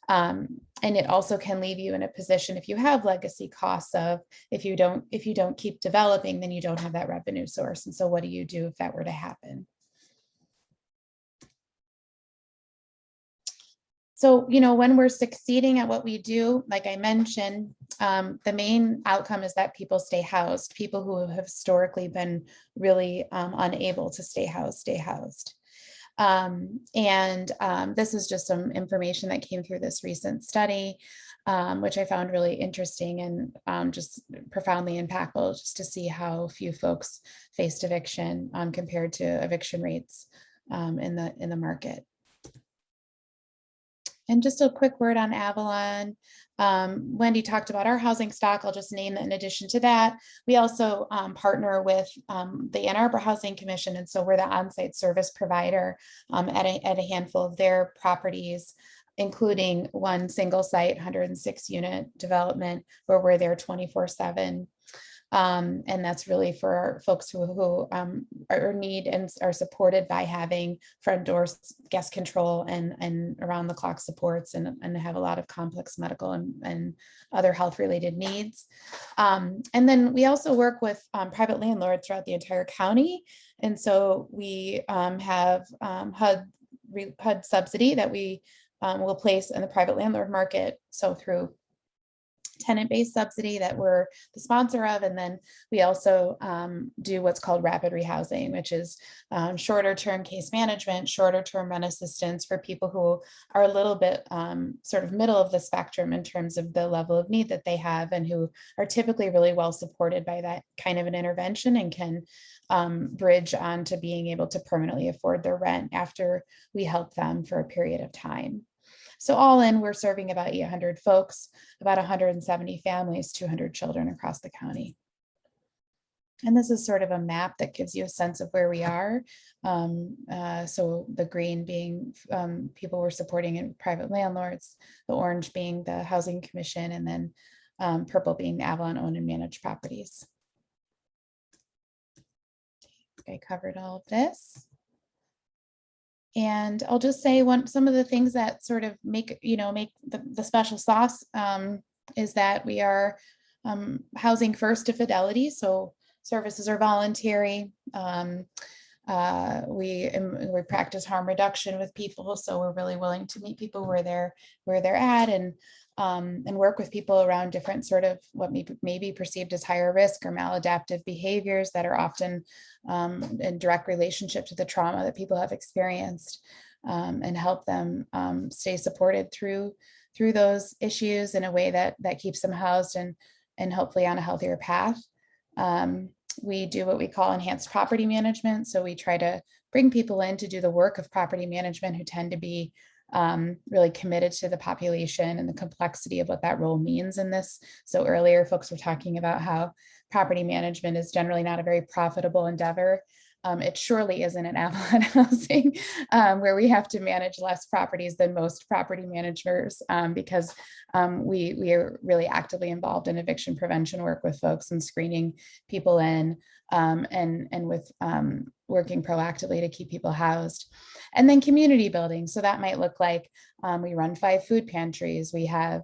And it also can leave you in a position, if you have legacy costs of, if you don't keep developing, then you don't have that revenue source. And so what do you do if that were to happen? So, you know, when we're succeeding at what we do, like I mentioned, the main outcome is that people stay housed. People who have historically been really unable to stay housed. This is just some information that came through this recent study, which I found really interesting and just profoundly impactful, just to see how few folks faced eviction compared to eviction rates in the market. And just a quick word on Avalon. Wendy talked about our housing stock. I'll just name that in addition to that, we also partner with the Ann Arbor Housing Commission. And so we're the on-site service provider at a handful of their properties, including one single site, 106 unit development, where we're there 24/7. And that's really for folks who are need and are supported by having front doors, guest control, and around the clock supports, and have a lot of complex medical and other health related needs. And then we also work with private landlords throughout the entire county. And so we have HUD subsidy that we will place in the private landlord market. So through tenant-based subsidy that we're the sponsor of. And then we also do what's called rapid rehousing, which is shorter term case management, shorter term rent assistance for people who are a little bit sort of middle of the spectrum in terms of the level of need that they have, and who are typically really well supported by that kind of an intervention and can bridge onto being able to permanently afford their rent after we help them for a period of time. So all in, we're serving about 800 folks, about 170 families, 200 children across the county. And this is sort of a map that gives you a sense of where we are. So the green being people we're supporting in private landlords, the orange being the Housing Commission, and then purple being the Avalon owned and managed properties. I covered all of this. And I'll just say some of the things that sort of make the special sauce is that we are housing first to fidelity. So services are voluntary. We practice harm reduction with people. So we're really willing to meet people where they're at and work with people around different sort of what may be perceived as higher risk or maladaptive behaviors that are often in direct relationship to the trauma that people have experienced, and help them stay supported through those issues in a way that keeps them housed and hopefully on a healthier path. We do what we call enhanced property management. So we try to bring people in to do the work of property management who tend to be really committed to the population and the complexity of what that role means in this. So earlier folks were talking about how property management is generally not a very profitable endeavor. It surely isn't in Avalon Housing, where we have to manage less properties than most property managers, because we are really actively involved in eviction prevention work with folks and screening people in, and with working proactively to keep people housed. And then community building. So that might look like we run 5 food pantries. We have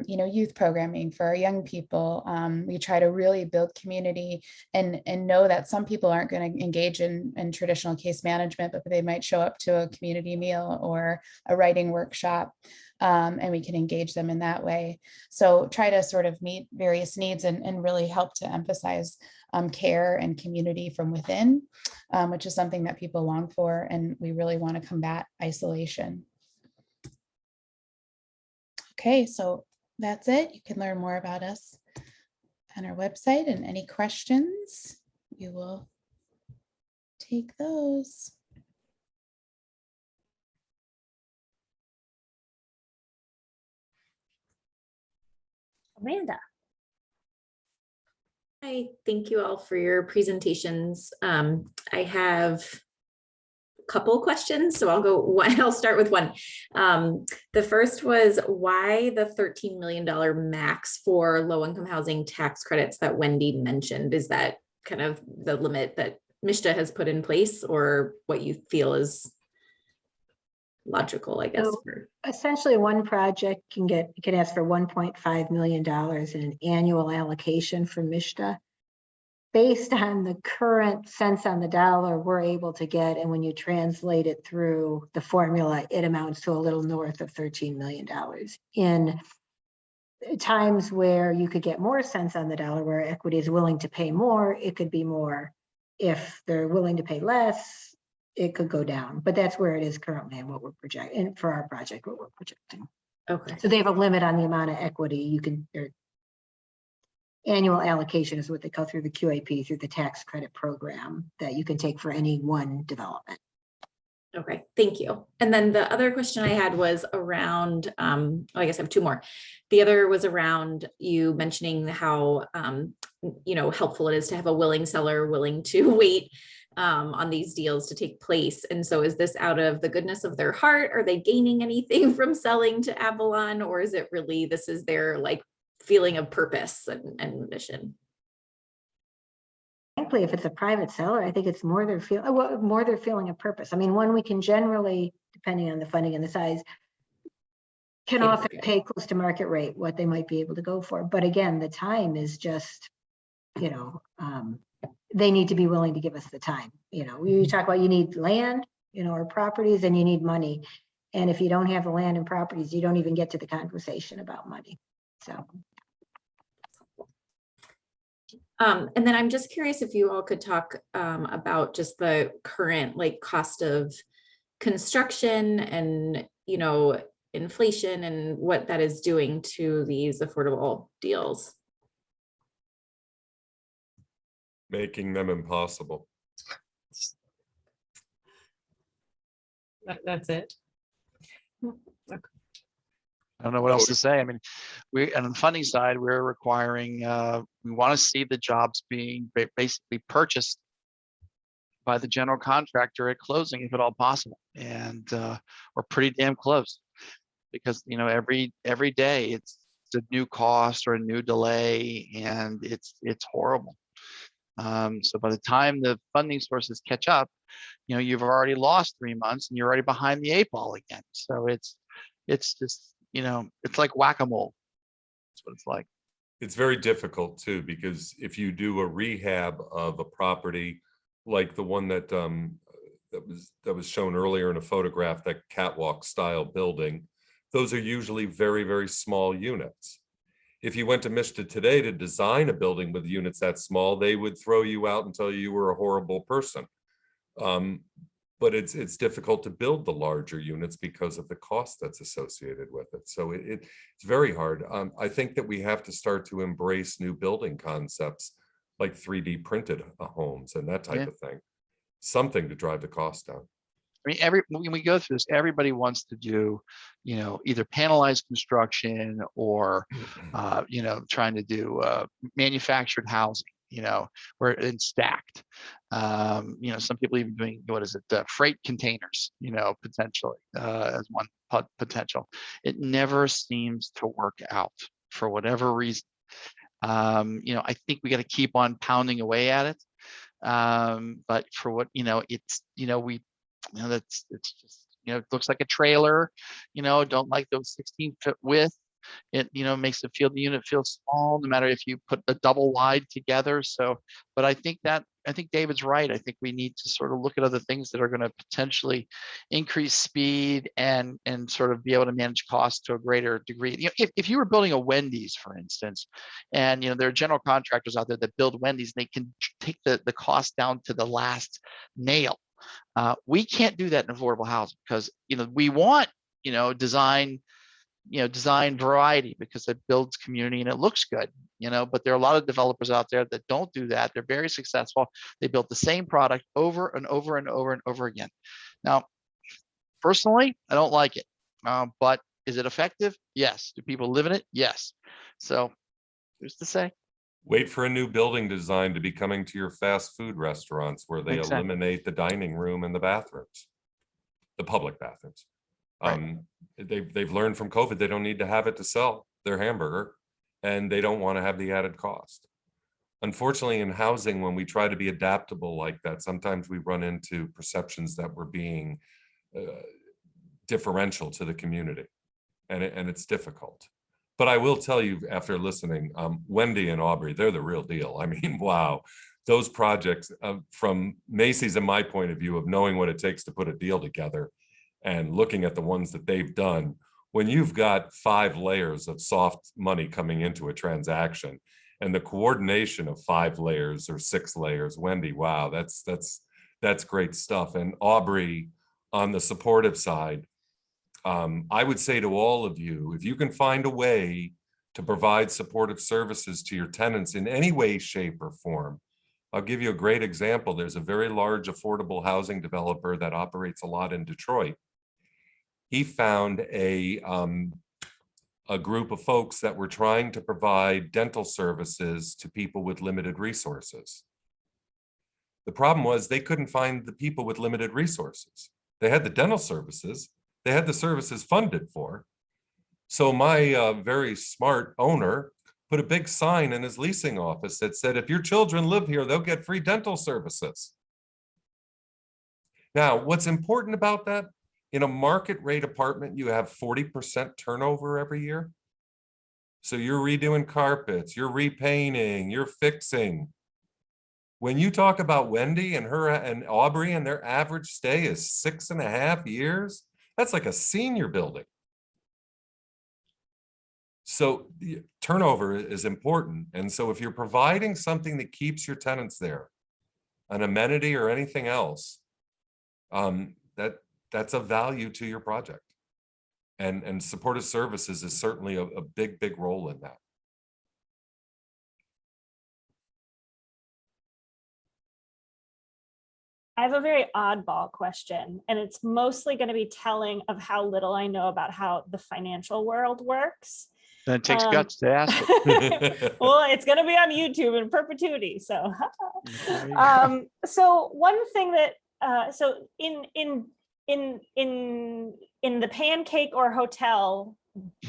youth programming for our young people. We try to really build community and know that some people aren't going to engage in traditional case management, but they might show up to a community meal or a writing workshop, and we can engage them in that way. So try to sort of meet various needs and really help to emphasize care and community from within, which is something that people long for, and we really want to combat isolation. Okay, so that's it. You can learn more about us on our website, and any questions, you will take those. Amanda. Hi, thank you all for your presentations. I have a couple questions, so I'll start with one. The first was why the $13 million max for low-income housing tax credits that Wendy mentioned? Is that kind of the limit that MSHDA has put in place, or what you feel is logical, I guess? So essentially, one project can ask for $1.5 million in an annual allocation from MSHDA. Based on the current cents on the dollar we're able to get, and when you translate it through the formula, it amounts to a little north of $13 million. In times where you could get more cents on the dollar, where equity is willing to pay more, it could be more. If they're willing to pay less, it could go down, but that's where it is currently and what we're projecting, and for our project, what we're projecting. Okay. So they have a limit on the amount of equity you can, or annual allocation is what they call through the QAP, through the tax credit program, that you can take for any one development. Okay, thank you. And then the other question I had was around, I guess I have 2 more. The other was around you mentioning how, helpful it is to have a willing seller willing to wait on these deals to take place. And so is this out of the goodness of their heart? Are they gaining anything from selling to Avalon? Or is it really, this is their like feeling of purpose and mission? Frankly, if it's a private seller, I think it's more their feeling of purpose. I mean, one, we can generally, depending on the funding and the size, can often pay close to market rate what they might be able to go for. But again, the time is just, they need to be willing to give us the time. We talk about you need land, or properties, and you need money. And if you don't have the land and properties, you don't even get to the conversation about money. So. And then I'm just curious if you all could talk about just the current cost of construction and, inflation and what that is doing to these affordable deals. Making them impossible. That's it. I don't know what else to say. I mean, on the funding side, we're requiring, we want to see the jobs being basically purchased by the general contractor at closing, if at all possible. And we're pretty damn close, because every day it's a new cost or a new delay, and it's horrible. So by the time the funding sources catch up, you've already lost 3 months and you're already behind the 8 ball again. So it's just, it's like whack-a-mole. That's what it's like. It's very difficult too, because if you do a rehab of a property like the one that was shown earlier in a photograph, that catwalk style building, those are usually very, very small units. If you went to Mishta today to design a building with units that small, they would throw you out and tell you were a horrible person. But it's difficult to build the larger units because of the cost that's associated with it. So it's very hard. I think that we have to start to embrace new building concepts like 3D printed homes and that type of thing. Something to drive the cost down. I mean, when we go through this, everybody wants to do, either panelized construction or, trying to do manufactured housing, where it's stacked. Some people even doing, freight containers, potentially as one potential. It never seems to work out for whatever reason. I think we got to keep on pounding away at it. But for what, it's, it's just, it looks like a trailer, don't like those 16-foot width. It, makes the unit feel small, no matter if you put a double wide together. So, but I think David's right. I think we need to sort of look at other things that are going to potentially increase speed and sort of be able to manage costs to a greater degree. If you were building a Wendy's, for instance, and there are general contractors out there that build Wendy's, and they can take the cost down to the last nail. We can't do that in affordable housing, because we want design variety, because it builds community and it looks good, but there are a lot of developers out there that don't do that. They're very successful. They built the same product over and over and over and over again. Now, personally, I don't like it, but is it effective? Yes. Do people live in it? Yes. So who's to say? Wait for a new building design to be coming to your fast food restaurants, where they eliminate the dining room and the bathrooms, the public bathrooms. Right. They've learned from COVID they don't need to have it to sell their hamburger, and they don't want to have the added cost. Unfortunately, in housing, when we try to be adaptable like that, sometimes we run into perceptions that we're being differential to the community, and it's difficult. But I will tell you, after listening, Wendy and Aubrey, they're the real deal. I mean, wow, those projects, from Macy's and my point of view of knowing what it takes to put a deal together, and looking at the ones that they've done, when you've got 5 layers of soft money coming into a transaction, and the coordination of 5 layers or 6 layers, Wendy, wow, that's great stuff. And Aubrey, on the supportive side, I would say to all of you, if you can find a way to provide supportive services to your tenants in any way, shape, or form. I'll give you a great example. There's a very large affordable housing developer that operates a lot in Detroit. He found a group of folks that were trying to provide dental services to people with limited resources. The problem was they couldn't find the people with limited resources. They had the dental services, they had the services funded for. So my very smart owner put a big sign in his leasing office that said, if your children live here, they'll get free dental services. Now, what's important about that? In a market rate apartment, you have 40% turnover every year. So you're redoing carpets, you're repainting, you're fixing. When you talk about Wendy and her and Aubrey, and their average stay is 6.5 years, that's like a senior building. So the turnover is important. And so if you're providing something that keeps your tenants there, an amenity or anything else, that's a value to your project. And supportive services is certainly a big, big role in that. I have a very oddball question, and it's mostly going to be telling of how little I know about how the financial world works. Then it takes guts to ask it. Well, it's going to be on YouTube in perpetuity. So, There you go. so one thing that so in the pancake or hotel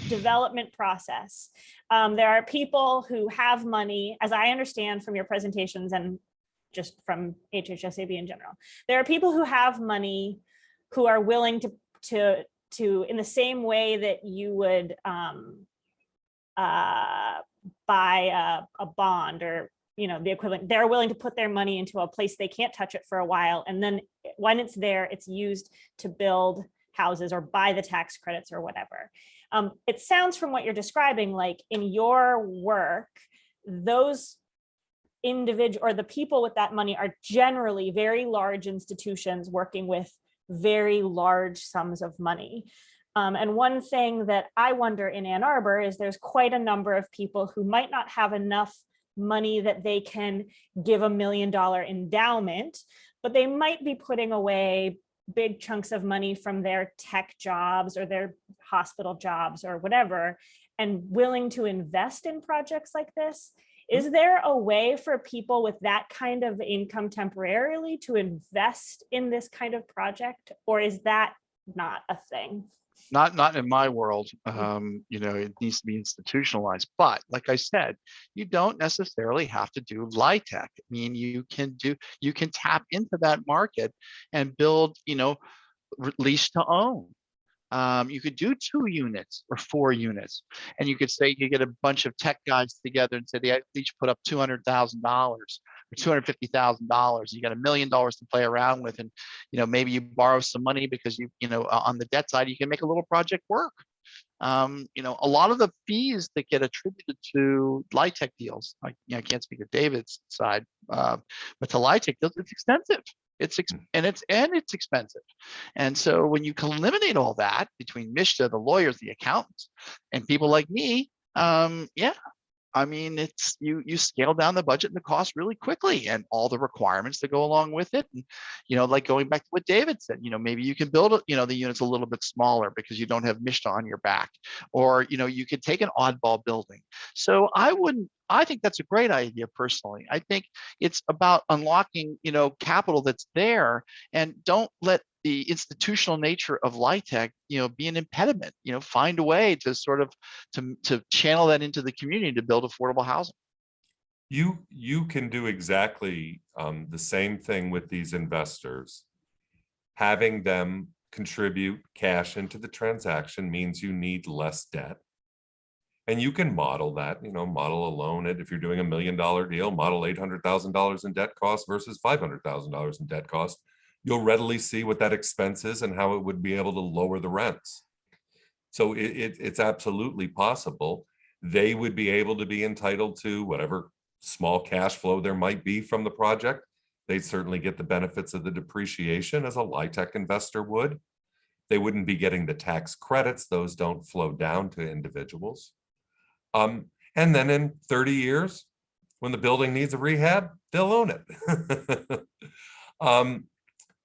development process, there are people who have money, as I understand from your presentations and just from HHSAB in general. There are people who have money who are willing to in the same way that you would buy a bond or the equivalent, they're willing to put their money into a place they can't touch it for a while, and then when it's there, it's used to build houses or buy the tax credits or whatever. It sounds from what you're describing like in your work, those individual or the people with that money are generally very large institutions working with very large sums of money. And one thing that I wonder in Ann Arbor is there's quite a number of people who might not have enough money that they can give $1 million endowment, but they might be putting away big chunks of money from their tech jobs or their hospital jobs or whatever, and willing to invest in projects like this. Is there a way for people with that kind of income temporarily to invest in this kind of project, or is that not a thing? Not in my world. It needs to be institutionalized. But like I said, you don't necessarily have to do LIHTC. I mean, you can tap into that market and build, lease to own. You could do 2 units or 4 units, and you could say you get a bunch of tech guys together and say they each put up $200,000 or $250,000. You got $1 million to play around with, and maybe you borrow some money because on the debt side you can make a little project work. A lot of the fees that get attributed to LIHTC deals, I can't speak of David's side, but to LIHTC deals, it's extensive. It's expensive. And so when you can eliminate all that between MSHA, the lawyers, the accountants, and people like me, I mean, it's you scale down the budget and the cost really quickly, and all the requirements that go along with it. And like going back to what David said, maybe you can build the units a little bit smaller because you don't have MSHA on your back, or you could take an oddball building. So I think that's a great idea personally. I think it's about unlocking capital that's there, and don't let the institutional nature of LIHTC be an impediment. Find a way to sort of to channel that into the community to build affordable housing. You can do exactly the same thing with these investors. Having them contribute cash into the transaction means you need less debt. And you can model that, model a loan. If you're doing $1 million deal, model $800,000 in debt cost versus $500,000 in debt cost. You'll readily see what that expense is and how it would be able to lower the rents. So it's absolutely possible. They would be able to be entitled to whatever small cash flow there might be from the project. They'd certainly get the benefits of the depreciation as a LIHTC investor would. They wouldn't be getting the tax credits. Those don't flow down to individuals. And then in 30 years, when the building needs a rehab, they'll own it.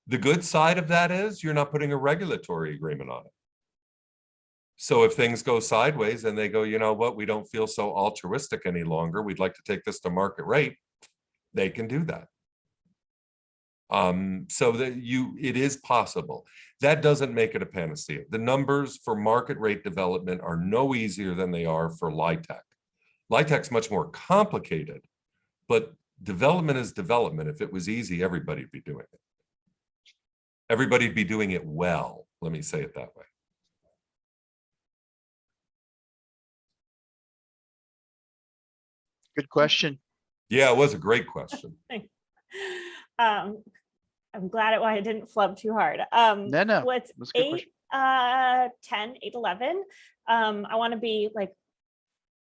The good side of that is you're not putting a regulatory agreement on it. So if things go sideways and they go, we don't feel so altruistic any longer, we'd like to take this to market rate, they can do that. So that it is possible. That doesn't make it a panacea. The numbers for market rate development are no easier than they are for LIHTC. LIHTC's much more complicated, but development is development. If it was easy, everybody'd be doing it. Everybody'd be doing it well. Let me say it that way. Good question. Yeah, it was a great question. I'm glad I didn't flub too hard. No. What's 8, 10, 8, 11? I want to be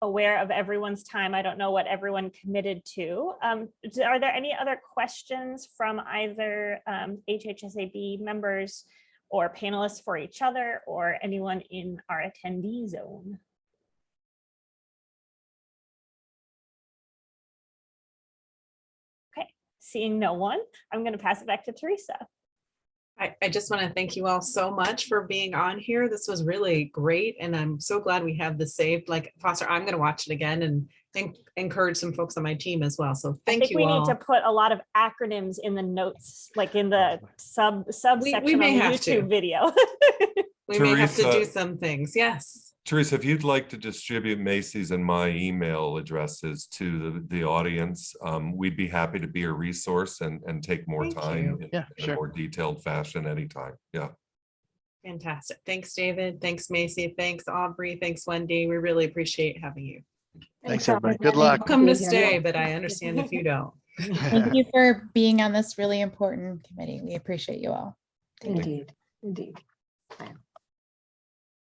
aware of everyone's time. I don't know what everyone committed to. Are there any other questions from either HHSAB members or panelists for each other, or anyone in our attendee zone? seeing no one, I'm going to pass it back to Teresa. I just want to thank you all so much for being on here. This was really great. And I'm so glad we have this saved. Like Foster, I'm going to watch it again and encourage some folks on my team as well. So thank you we all. need to put a lot of acronyms in the notes, like in the subsection we may on the have to. YouTube video. We may have to Teresa- do some things. Yes. Teresa, if you'd like to distribute Macy's and my email addresses to the audience, we'd be happy to be a resource and take more Thank time you. in, Yeah, in sure. a more detailed fashion anytime. Yeah. Fantastic. Thanks, David. Thanks, Macy. Thanks, Aubrey. Thanks, Wendy. We really appreciate having you. Thanks, everybody. Good luck. Welcome to stay, but I understand if you don't. Thank you for being on this really important committee. We appreciate you all. Thank you. Indeed, indeed.